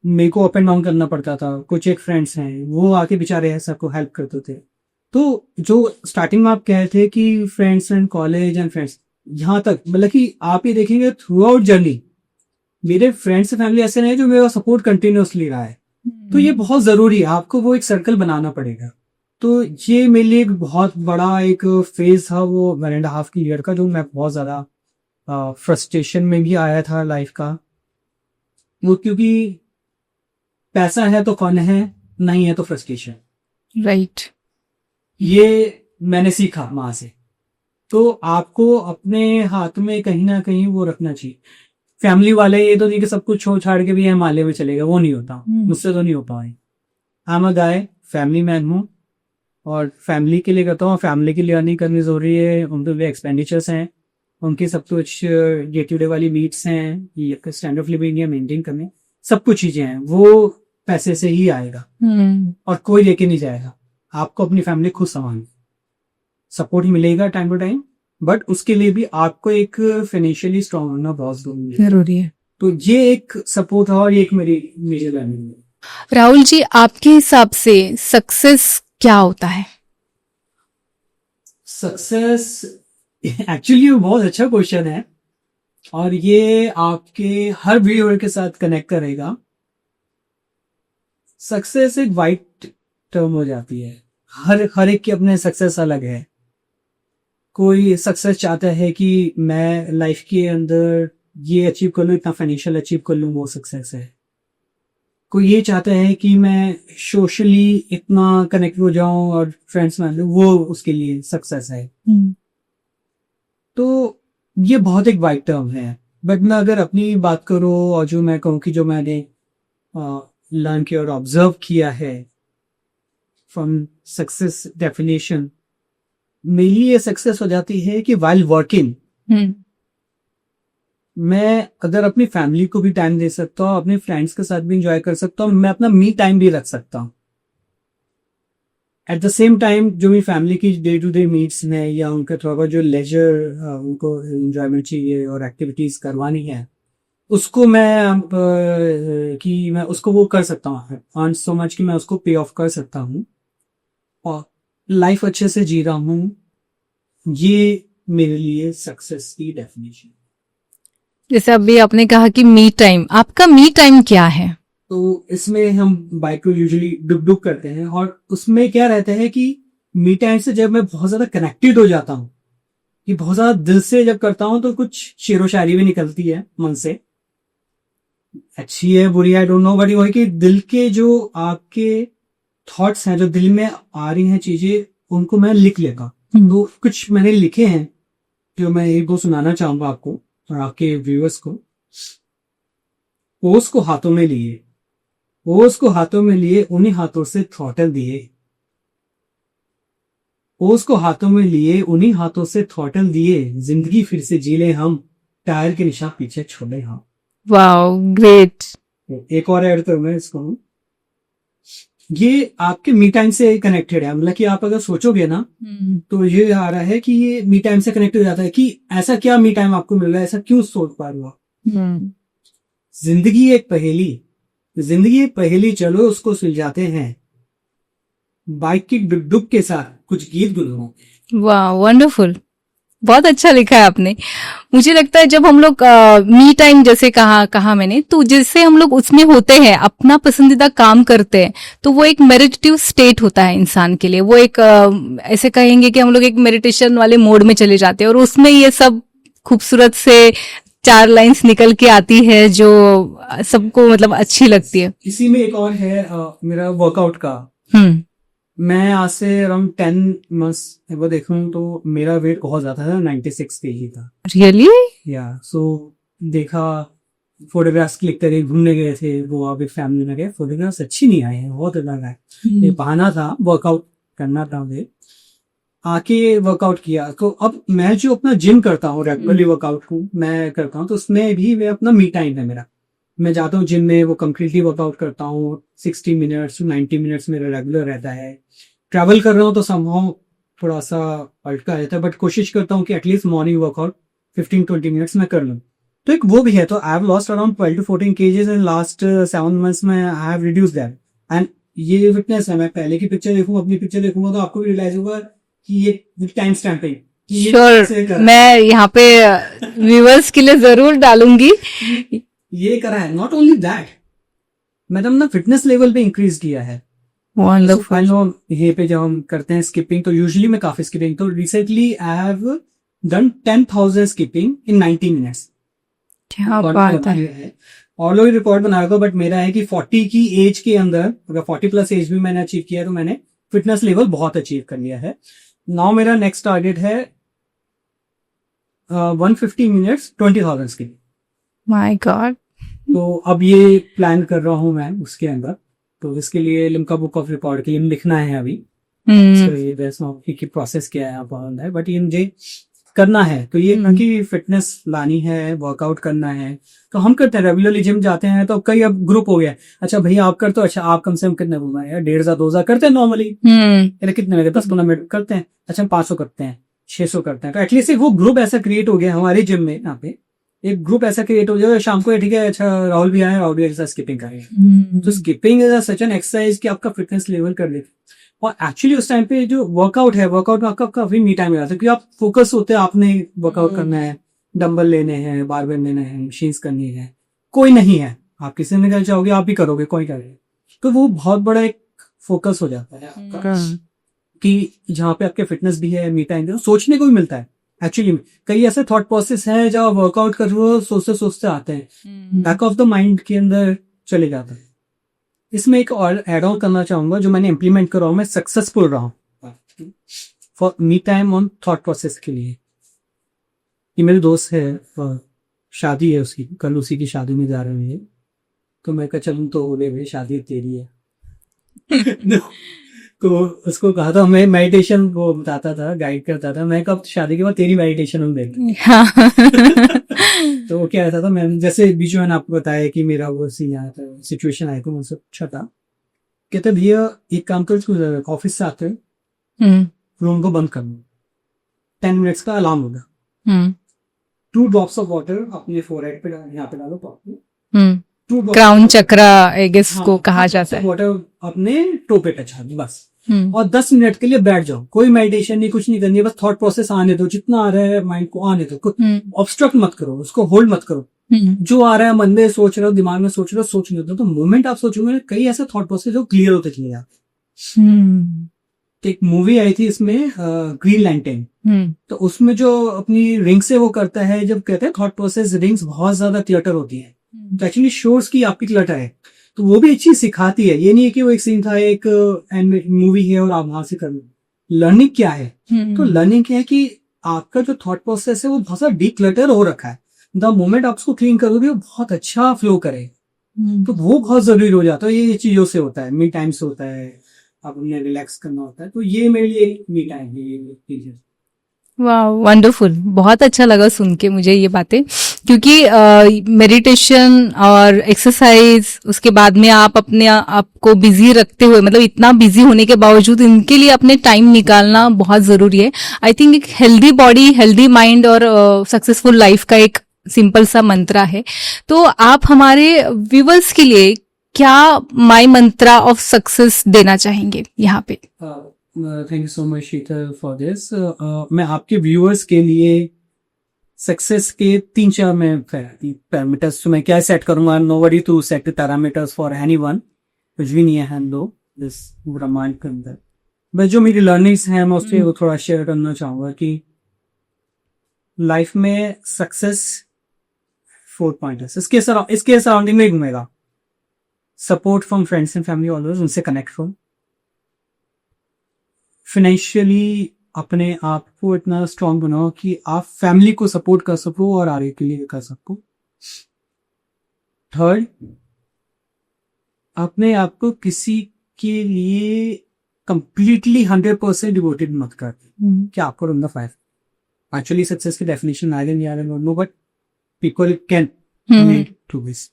मेरे को अप एंड डाउन करना पड़ता था। कुछ एक फ्रेंड्स हैं वो आके बेचारे है सबको हेल्प करते थे। तो जो स्टार्टिंग में आप कह रहे थे कि friends and college and friends, यहाँ तक मतलब कि आप ये देखेंगे थ्रू आउट जर्नी मेरे फ्रेंड्स फैमिली ऐसे नहीं जो मेरा सपोर्ट कंटिन्यूअसली रहा है। तो ये बहुत जरूरी है, आपको वो एक सर्कल बनाना पड़ेगा। तो ये मेरे लिए एक बहुत बड़ा एक फेज था वो 1.5 ईयर का, जो मैं बहुत ज्यादा फ्रस्ट्रेशन में भी आया था लाइफ का। वो क्योंकि पैसा है तो फन है, नहीं है तो फ्रस्ट्रेशन। राइट। ये मैंने सीखा वहां से। तो आपको अपने हाथ में कहीं ना कहीं वो रखना चाहिए। फैमिली वाले ये तो नहीं कि सब कुछ छोड़ छाड़ के भी हिमालय में चलेगा, वो नहीं होता, मुझसे तो नहीं हो पाए। I am a guy, family man हूँ और फैमिली के लिए करता हूँ। फैमिली की लिए अर्निंग करनी जरूरी है, उनके लिए एक्सपेंडिचर्स हैं, उनकी सब कुछ डे टू डे वाली नीड्स हैं, स्टैंडर्ड ऑफ लिविंग मेंटेन करने, सब कुछ चीजें हैं, वो पैसे से ही आएगा और कोई लेके नहीं जाएगा। आपको अपनी फैमिली खुद संभालनी, सपोर्ट मिलेगा टाइम टू टाइम, बट उसके लिए भी आपको एक फाइनेंशियली स्ट्रांग होना बहुत जरूरी है। तो ये एक सपोर्ट है और ये एक मेरी मेजर लर्निंग है। राहुल जी, आपके हिसाब से सक्सेस क्या होता है? सक्सेस एक्चुअली बहुत अच्छा क्वेश्चन है और ये आपके हर व्यूअर के साथ कनेक्ट करेगा। सक्सेस एक वाइड टर्म हो जाती है, हर एक की अपने सक्सेस अलग है। कोई सक्सेस चाहता है कि मैं लाइफ के अंदर ये अचीव कर लूँ, इतना फाइनेंशियल अचीव कर लूँ, वो सक्सेस है। कोई ये चाहता है कि मैं सोशली इतना कनेक्ट हो जाऊं और फ्रेंड्स मान लूं, वो उसके लिए सक्सेस है। तो ये बहुत एक वाइड टर्म है। बट मैं अगर अपनी बात करूं और जो मैं कहूँ कि जो मैंने लर्न किया और ऑब्जर्व किया है फ्रॉम सक्सेस डेफिनेशन, मेरे लिए सक्सेस हो जाती है कि वाइल वर्किंग मैं अगर अपनी फैमिली को भी टाइम दे सकता हूँ, अपने फ्रेंड्स के साथ भी इंजॉय कर सकता हूँ, मैं अपना मी टाइम भी रख सकता हूँ। एट द सेम टाइम जो मेरी फैमिली की डे टू डे नीड्स हैं या उनका थोड़ा बहुत जो लेजर उनको एंजॉयमेंट चाहिए और एक्टिविटीज करवानी है, उसको मैं कि मैं उसको वो कर सकता हूँ अर्न सो मच कि मैं उसको पे ऑफ कर सकता हूँ और लाइफ अच्छे से जी रहा हूँ। ये मेरे लिए सक्सेस की डेफिनेशन। जैसे अभी आपने कहा कि मी टाइम, आपका मी टाइम क्या है? तो इसमें हम बाइक को यूजुअली डुब करते हैं और उसमें क्या रहता है कि मी टाइम से जब मैं बहुत ज्यादा कनेक्टेड हो जाता हूँ, कि बहुत ज्यादा दिल से जब करता हूँ, तो कुछ शेरो शायरी भी निकलती है मन से, अच्छी है बुरी है आई डोंट नो, बट वही कि दिल के जो आपके थॉट्स हैं, जो दिल में आ रही हैं चीजें, उनको मैं लिख लेता। तो कुछ मैंने लिखे हैं जो मैं एक दो सुनाना चाहूंगा आपको और आपके व्यूअर्स को। ओस को हाथों में लिए, ओस को हाथों में लिए, उन्हीं हाथों से थ्रॉटल दिए। ओस को हाथों में लिए, उन्हीं हाथों से थ्रॉटल दिए, जिंदगी फिर से जी ले हम, टायर के निशान पीछे छोड़े हम। Wow, great. एक और ऐड करूं मैं इसको, ये आपके मी टाइम से कनेक्टेड है। मतलब कि आप अगर सोचोगे ना तो ये आ रहा है कि ये मी टाइम से कनेक्ट हो जाता है कि ऐसा क्या मी टाइम आपको मिल रहा है, ऐसा क्यों सोच पा रहे हो। जिंदगी एक पहेली चलो उसको सुलझाते हैं, बाइक की डुक डुक के साथ कुछ गीत गुनगुनाते। वाह, वंडरफुल, बहुत अच्छा लिखा है आपने। मुझे लगता है जब हम लोग मी टाइम जैसे कहा मैंने, तो जैसे हम लोग उसमें होते हैं, अपना पसंदीदा काम करते हैं, तो वो एक मेडिटेटिव स्टेट होता है इंसान के लिए। वो एक ऐसे कहेंगे कि हम लोग एक मेडिटेशन वाले मोड में चले जाते हैं, और उसमें ये सब खूबसूरत से 4 लाइंस निकल के आती है जो सबको मतलब अच्छी लगती है। इसी में एक और है मेरा वर्कआउट का। मैं आज से अराउंड 10 मंथ्स वो देखूं तो मेरा वेट बहुत ज्यादा था, 96 kg था। रियली? या सो देखा, फोटोग्राफ्स क्लिक करे, घूमने गए थे वो, अभी फैमिली में गए, फोटोग्राफ्स अच्छी नहीं आए हैं, बहुत अलग है। ये बहाना था, वर्कआउट करना था मुझे, आके वर्कआउट किया। तो अब मैं जो अपना जिम करता हूँ रेगुलरली, वर्कआउट को मैं करता हूँ, तो उसमें भी मैं अपना मी टाइम है मेरा। मैं जाता हूँ जिम में, वो कम्प्लीटली वर्कआउट करता हूँ, 60 मिनट्स टू 90 मिनट्स मेरा रेगुलर रहता है। ट्रैवल कर रहा हूँ तो समहाउ थोड़ा सा अटका रहता है, बट कोशिश करता हूँ कि एटलीस्ट मॉर्निंग वर्कआउट 15-20 मिनट्स में कर लूँ। तो एक वो भी है। तो I have lost around 12 to 14 kgs in last 7 months में, I have reduce that. And ये विटनेस है, मैं पहले की पिक्चर देखूँ, अपनी पिक्चर देखूंगा तो आपको भी रियलाइज होगा कि ये टाइम स्टैम्पिंग। श्योर, मैं यहाँ पे व्यूअर्स के लिए जरूर डालूंगी। ये करा है। नॉट ओनली दैट, मैंने अपना फिटनेस लेवल पे इंक्रीज किया है। वंडरफुल। ये पे जब हम करते हैं स्किपिंग, तो यूजुअली मैं काफी स्किपिंग, तो recently I have done 10,000 skipping in 90 minutes. क्या बात है। और लोग रिकॉर्ड बनाएगा, बट मेरा है कि 40 की एज के अंदर, अगर 40 प्लस एज भी मैंने अचीव किया है, तो मैंने फिटनेस लेवल बहुत अचीव कर लिया है। नाउ मेरा नेक्स्ट टारगेट है 150 मिनट्स 20,000 स्किपिंग। My God. तो अब ये प्लान कर रहा हूँ मैं उसके अंदर। तो इसके लिए लिम्का बुक ऑफ रिकॉर्ड के लिए लिखना है अभी। तो ये वैसे की प्रोसेस क्या है आप है, बट ये मुझे करना है। तो ये कि फिटनेस लानी है, वर्कआउट करना है, तो हम करते हैं रेगुलरली। जिम जाते हैं तो कई अब ग्रुप हो गया, अच्छा भैया आप करते हो, अच्छा आप कम से कम कितने घूमा यार, 1,500 2,000 करते हैं नॉर्मली, कितने में 10-15 मिनट करते हैं, अच्छा 500 करते हैं, 600 करते हैं। तो एटलीस्ट एक वो ग्रुप ऐसा क्रिएट हो गया हमारे जिम में, यहाँ पे एक ग्रुप ऐसा क्रिएट हो जाए शाम को, ठीक है अच्छा राहुल भी आए, राहुल भी ऐसा स्किपिंग करेंगे। तो skipping is such an exercise कि आपका फिटनेस लेवल कर लेते। और एक्चुअली उस टाइम पे जो वर्कआउट है, वर्कआउट में आपका काफी मी टाइम रहता है, क्योंकि आप फोकस होते हैं, आपने वर्कआउट करना है, डंबल लेने हैं, बारबेल लेने हैं, मशीन्स करनी है, कोई नहीं है, आप किसी ने निकल जाओगे, आप भी करोगे, कोई करेगा। तो वो बहुत बड़ा एक फोकस हो जाता है आपका, कि जहाँ पे आपके फिटनेस भी है, मी टाइम सोचने को भी मिलता है। एक्चुअली कई ऐसे थॉट प्रोसेस है जहाँ वर्कआउट कर रहे हो, सोचते सोचते आते हैं, बैक ऑफ द माइंड के अंदर चले जाते हैं। इसमें एक और एड ऑन करना चाहूंगा जो मैंने इम्प्लीमेंट करा हूं, मैं सक्सेसफुल रहा हूं for me time on thought process के लिए। ये मेरे दोस्त है, शादी है उसकी, कल उसी की शादी में जा रहे हैं, तो मैं कहा चलूं तो बोले भाई शादी तेरी है। तो उसको कहा था, मैं मेडिटेशन वो बताता था, गाइड करता था, मैं कब शादी के बाद तेरी मेडिटेशन में देखता। तो वो क्या रहता था, मैं जैसे बीच में मैंने आपको बताया कि मेरा वो सीन आया था, सिचुएशन आया था, मुझसे पूछा था, कहते भैया एक काम कर, ऑफिस से आते रूम को बंद कर दो, 10 मिनट्स का अलार्म होगा, 2 drops ऑफ वाटर अपने फोरहेड पे यहाँ पे डालो, क्राउन चक्रा आई गेस को कहा जाता है, वाटर अपने टो पे टच बस, और 10 मिनट के लिए बैठ जाओ, कोई मेडिटेशन नहीं, कुछ नहीं करनी है, बस थॉट प्रोसेस आने दो, जितना आ रहा है माइंड को आने दो, ऑब्स्ट्रक्ट मत करो, उसको होल्ड मत करो, जो आ रहा है मन में सोच रहे हो, दिमाग में सोच रहे हो, सोचने दो। तो मोमेंट आप सोचोगे कई ऐसे थॉट प्रोसेस जो क्लियर होते चले जाते। एक मूवी आई थी इसमें ग्रीन लैंटर्न, तो उसमें जो अपनी रिंग से वो करता है, जब कहते हैं थॉट प्रोसेस रिंग्स बहुत ज्यादा क्लटर होती है, तो एक्चुअली शोर्स की आपकी क्लटर है, तो वो भी एक चीज सिखाती है। ये नहीं है कि वो एक सीन था, एक मूवी है और आप वहां से कर लो। लर्निंग क्या है? तो लर्निंग क्या है कि आपका जो थॉट प्रोसेस है वो बहुत सारा डिक्लटर हो रखा है, द मोमेंट आप उसको क्लीन करोगे वो बहुत अच्छा फ्लो करे, तो वो बहुत जरूरी हो जाता है। ये चीजों से होता है, मी टाइम से होता है, आप उन्हें रिलैक्स करना होता है, तो ये मेरे लिए एक मी टाइम है। वाह, वंडरफुल, बहुत अच्छा लगा सुन के मुझे ये बातें, क्योंकि मेडिटेशन और एक्सरसाइज, उसके बाद में आप अपने आप को बिजी रखते हुए, मतलब इतना बिजी होने के बावजूद इनके लिए अपने टाइम निकालना बहुत जरूरी है। आई थिंक एक हेल्दी बॉडी, हेल्दी माइंड और सक्सेसफुल लाइफ का एक सिंपल सा मंत्रा है। तो आप हमारे व्यूवर्स के लिए क्या माई मंत्रा ऑफ सक्सेस देना चाहेंगे यहाँ पे? Thank you so much Sheetal for this. मैं आपके व्यूअर्स के लिए सक्सेस के 3-4 मैं पैरामीटर्स मैं क्या सेट करूंगा। Nobody to set parameters for anyone, कुछ भी नहीं है दो इस ब्रह्मांड के अंदर। बस जो मेरी लर्निंग्स हैं मैं उससे वो थोड़ा शेयर करना चाहूंगा कि लाइफ में सक्सेस 4 पॉइंटर्स इसके सराउंडिंग में घूमेगा। Support from friends and family always, उनसे कनेक्ट हो। फाइनेंशियली अपने आप को इतना स्ट्रांग बनाओ कि आप फैमिली को सपोर्ट कर सको और आगे के लिए कर सको। थर्ड, अपने आप को किसी के लिए कंप्लीटली 100% डिवोटेड मत कर कि आपको ढूंढना 5। एक्चुअली सक्सेस की definition I don't know but people can lead to this.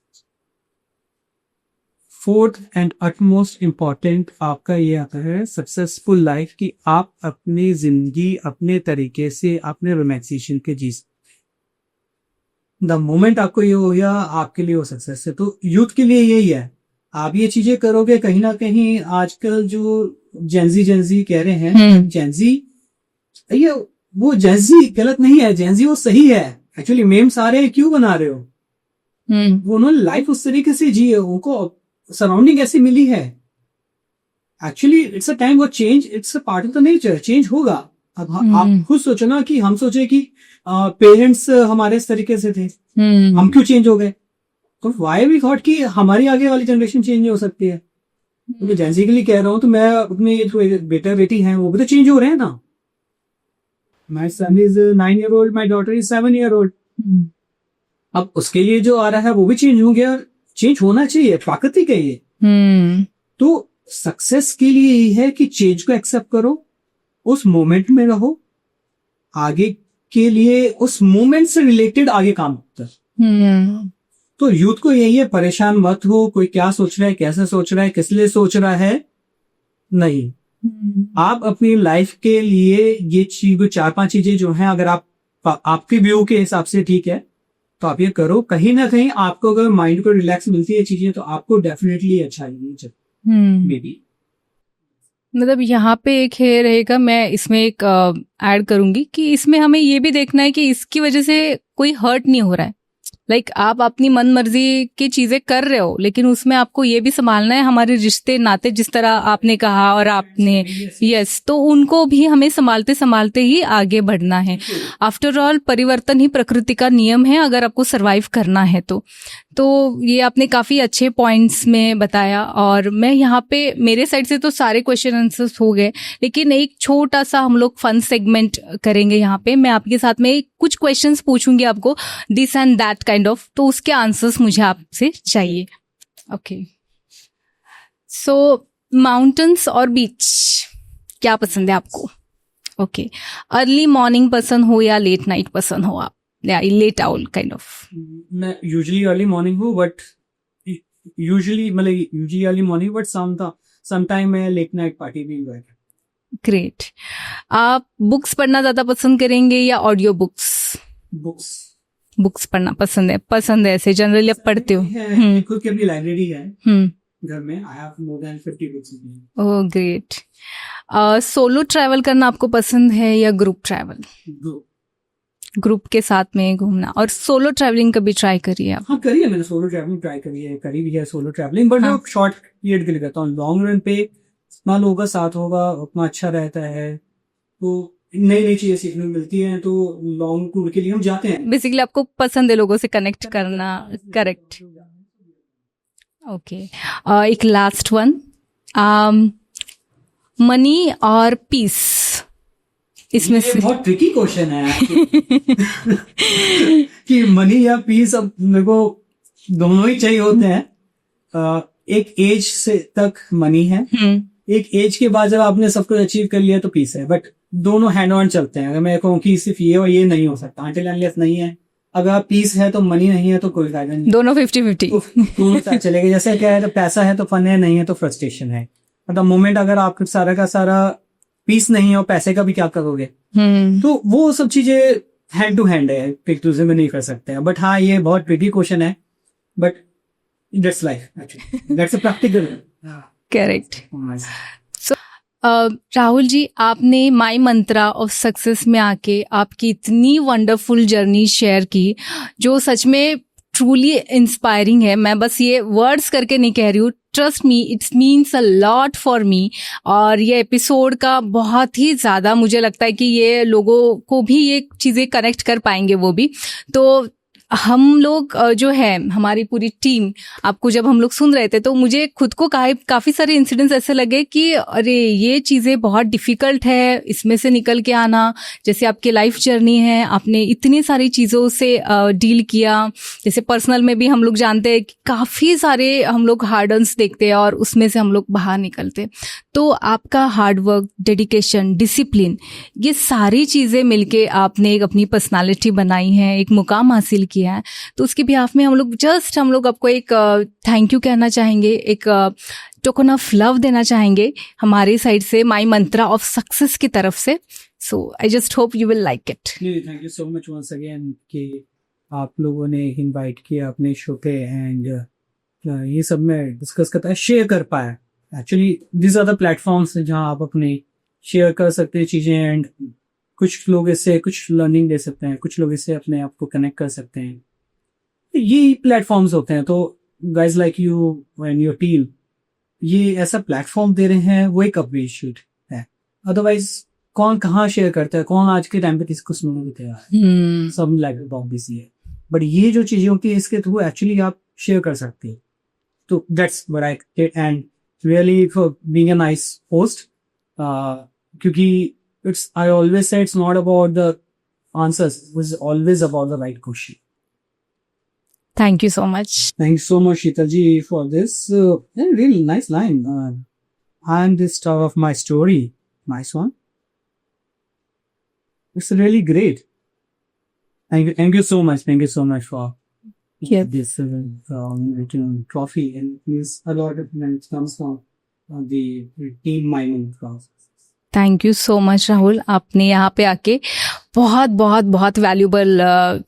Fourth and utmost important आपका ये आता है सक्सेसफुल लाइफ कि आप अपनी जिंदगी अपने तरीके से अपने रोमैंसिएशन के जी द मोमेंट आपको ये हो गया आपके लिए वो सक्सेस है। तो यूथ के लिए यही है, आप ये चीजें करोगे कहीं ना कहीं। आजकल जो जेंजी कह रहे हैं जेंजी, ये वो जेंजी गलत नहीं है, जेंजी वो सही है। एक्चुअली मेम सारे क्यों बना रहे हो? वो उन्होंने लाइफ उस तरीके से जी है, उनको सराउंडिंग ऐसी मिली है। Actually it's a time for change, it's a part of the nature. Change होगा। अब आप खुद सोचो ना कि हम सोचे कि पेरेंट्स हमारे इस तरीके से थे, हम क्यों चेंज हो गए? तो वाई वी थॉट कि हमारी आगे वाली जनरेशन चेंज हो सकती है। तो मैं जेंजी के लिए कह रहा हूँ, तो मैं अपने जो बेटा बेटी हैं वो भी तो चेंज हो रहे हैं ना। My son is 9 year old, my daughter is 7 year old। अब उसके लिए जो आ रहा है वो भी चेंज हो गया। चेंज होना चाहिए, प्राकृतिक है ये। तो सक्सेस के लिए यही है कि चेंज को एक्सेप्ट करो, उस मोमेंट में रहो, आगे के लिए उस मोमेंट से रिलेटेड आगे काम होता है। तो यूथ को यही है, परेशान मत हो कोई क्या सोच रहा है, कैसे सोच रहा है, किस लिए सोच रहा है। नहीं, आप अपनी लाइफ के लिए ये चीज 4-5 चीजें जो हैं, अगर आप आपके व्यू के हिसाब से ठीक है तो आप ये करो। कहीं ना कहीं आपको अगर माइंड को रिलैक्स मिलती है चीजें तो आपको डेफिनेटली अच्छा लगेगा। मे बी मतलब यहाँ पे एक है रहेगा, मैं इसमें एक ऐड करूंगी कि इसमें हमें ये भी देखना है कि इसकी वजह से कोई हर्ट नहीं हो रहा है। लाइक आप अपनी मन मर्जी की चीजें कर रहे हो, लेकिन उसमें आपको ये भी संभालना है हमारे रिश्ते नाते, जिस तरह आपने कहा और आपने यस, तो उनको भी हमें संभालते संभालते ही आगे बढ़ना है। आफ्टर ऑल परिवर्तन ही प्रकृति का नियम है, अगर आपको सरवाइव करना है तो ये आपने काफी अच्छे पॉइंट्स में बताया। और मैं यहाँ पे मेरे साइड से तो सारे क्वेश्चन आंसर्स हो गए, लेकिन एक छोटा सा हम लोग फन सेगमेंट करेंगे यहाँ पे। मैं आपके साथ में कुछ क्वेश्चंस पूछूंगी आपको, this and that kind of, तो उसके आंसर्स मुझे आपसे चाहिए। ओके, सो माउंटेन्स और बीच क्या पसंद है आपको? ओके, अर्ली मॉर्निंग पसंद हो या लेट नाइट पसंद हो आप, या लेट आउल काइंड ऑफ? मैं यूजुअली अर्ली मॉर्निंग हूँ, but usually early morning, but sometime मैं लेट नाइट पार्टी भी एंजॉय करता हूँ। ग्रेट। आप बुक्स पढ़ना ज्यादा पसंद करेंगे या ऑडियो बुक्स? बुक्स पढ़ना पसंद है ऐसे जनरली आप पढ़ते हो? खुद की अपनी लाइब्रेरी है घर में। I have more than 50 books. Oh great. Solo travel करना आपको पसंद है या ग्रुप ट्रैवल? ग्रुप के साथ में घूमना। और सोलो ट्रैवलिंग कभी ट्राई करिए आप? हाँ करिए, मैंने सोलो ट्रैवलिंग ट्राई करी भी है सोलो ट्रैवलिंग, बट जो शॉर्ट पीरियड के लिए करता हूँ। लॉन्ग रन पे जितना लोगों का साथ होगा उतना अच्छा रहता है, तो नई चीजें सीखने को मिलती हैं, तो लॉन्ग टूर के लिए हम जाते हैं। बेसिकली आपको पसंद है लोगों से कनेक्ट करना। करेक्ट। ओके, एक लास्ट वन, मनी और पीस, इसमें से बहुत ट्रिकी क्वेश्चन है कि मनी या पीस। अब मेरे को दोनों ही चाहिए होते हैं। एक एज से तक मनी है, एक एज के बाद जब आपने सब कुछ अचीव कर लिया तो पीस है, बट दोनों हैंड ऑन चलते हैं। अगर मैं कहूँ कि सिर्फ ये और ये नहीं हो सकता, अनटिल अनलेस नहीं है। अगर पीस है तो मनी नहीं है तो कोई फायदा नहीं, दोनों 50-50 दोनों साथ चलेगा। जैसे क्या है, तो पैसा है तो फन है, नहीं है तो फ्रस्ट्रेशन है। मतलब मोमेंट अगर आपका सारा का सारा पीस नहीं है और पैसे का भी क्या करोगे? तो वो सब चीजें हैंड टू हैंड है, एक दूसरे में नहीं कर सकते हैं। बट हाँ, ये बहुत ट्रिकी क्वेश्चन है, but that's life actually, that's a practical. Correct. Rahul ji, आपने माई मंत्रा ऑफ सक्सेस में आके आपकी इतनी वंडरफुल जर्नी शेयर की, जो सच में ट्रूली इंस्पायरिंग है। मैं बस ये वर्ड्स करके नहीं कह रही हूँ, trust me, it's means a lot for me. और ये एपिसोड का बहुत ही ज़्यादा मुझे लगता है कि ये लोगों को भी ये चीज़ें कनेक्ट कर पाएंगे वो भी। तो हम लोग जो है हमारी पूरी टीम, आपको जब हम लोग सुन रहे थे तो मुझे खुद को काफ़ी सारे इंसिडेंट्स ऐसे लगे कि अरे ये चीज़ें बहुत डिफ़िकल्ट है इसमें से निकल के आना। जैसे आपकी लाइफ जर्नी है, आपने इतनी सारी चीज़ों से डील किया। जैसे पर्सनल में भी हम लोग जानते हैं कि काफ़ी सारे हम लोग हार्डन्स देखते हैं और उसमें से हम लोग बाहर निकलते। तो आपका हार्डवर्क, डेडिकेशन, डिसिप्लिन, ये सारी चीज़ें मिलके आपने एक अपनी पर्सनालिटी बनाई है, एक मुकाम हासिल किया है। तो उसके बिहाफ में हम लोग आपको एक थैंक यू कहना चाहेंगे, एक टोकन ऑफ लव देना चाहेंगे हमारी साइड से, माई मंत्रा ऑफ सक्सेस की तरफ से। So I just hope you will like it. Thank you so much once again कि आप लोगों ने इनवाइट किया अपने शो पे, एंड ये सब में डिस्कस करता है, शेयर कर पाया। Actually this are the platforms जहाँ आप अपने शेयर कर सकते हैं चीज़ें, एंड कुछ लोग इससे कुछ लर्निंग ले सकते हैं, कुछ लोग इससे अपने आप को कनेक्ट कर सकते हैं। ये प्लेटफॉर्म्स होते हैं। तो guys like you and your team ये ऐसा प्लेटफॉर्म दे रहे हैं, वो एक अप्रिशिएट है। अदरवाइज कौन कहाँ शेयर करता है, कौन आज के टाइम पे किसको सुनने को तैयार है, सब लाइक बहुत बिजी है। बट ये जो चीजें होती है इसके थ्रू एक्चुअली आप शेयर कर सकते हैं। तो that's what I did, and really for being a nice host, क्योंकि it's I always say it's not about the answers, it's always about the right question. Thank you so much. Thank you so much, Sheetal ji, for this really nice line. I am the star of my story. Nice one. It's really great. Thank you so much. Thank you so much for this trophy. And it's a lot of when it comes from the team mining process. Thank you so much Rahul, आपने यहाँ पे आके बहुत बहुत बहुत valuable,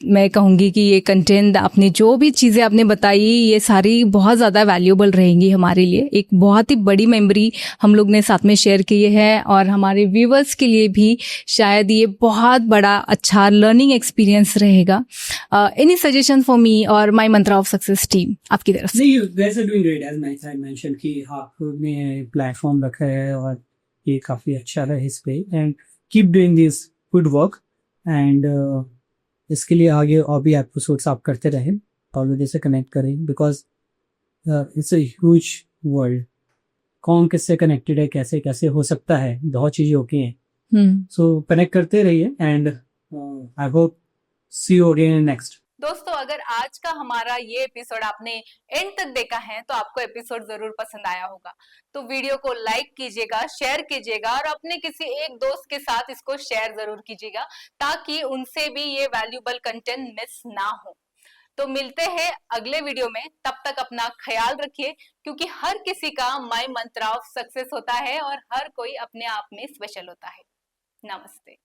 मैं कहूँगी कि ये कंटेंट, आपने जो भी चीज़ें आपने बताई ये सारी बहुत ज़्यादा वैल्यूबल रहेंगी हमारे लिए। एक बहुत ही बड़ी मेमोरी हम लोग ने साथ में शेयर की है, और हमारे व्यूवर्स के लिए भी शायद ये बहुत बड़ा अच्छा लर्निंग एक्सपीरियंस रहेगा। एनी सजेशन फॉर मी और माई मंत्रा ऑफ सक्सेस टीम आपकी तरफ से? नहीं, you guys are doing great, as I mentioned कि आपने प्लेटफॉर्म रखा है और ये काफ़ी अच्छा रहा इस पे, and keep doing this good work, and इसके लिए आगे और भी एपिसोड्स आप करते रहें और लोगों से कनेक्ट करें, because it's a huge world. कौन किससे कनेक्टेड है, कैसे कैसे हो सकता है, बहुत चीज़ें होती हैं। सो कनेक्ट करते रहिए, and I hope see you again next. दोस्तों, अगर आज का हमारा ये एपिसोड आपने एंड तक देखा है तो आपको एपिसोड जरूर पसंद आया होगा। तो वीडियो को लाइक कीजिएगा, शेयर कीजिएगा, और अपने किसी एक दोस्त के साथ इसको शेयर जरूर कीजिएगा, ताकि उनसे भी ये वैल्यूबल कंटेंट मिस ना हो। तो मिलते हैं अगले वीडियो में, तब तक अपना ख्याल रखिए, क्योंकि हर किसी का माई मंत्रा ऑफ सक्सेस होता है और हर कोई अपने आप में स्पेशल होता है। नमस्ते।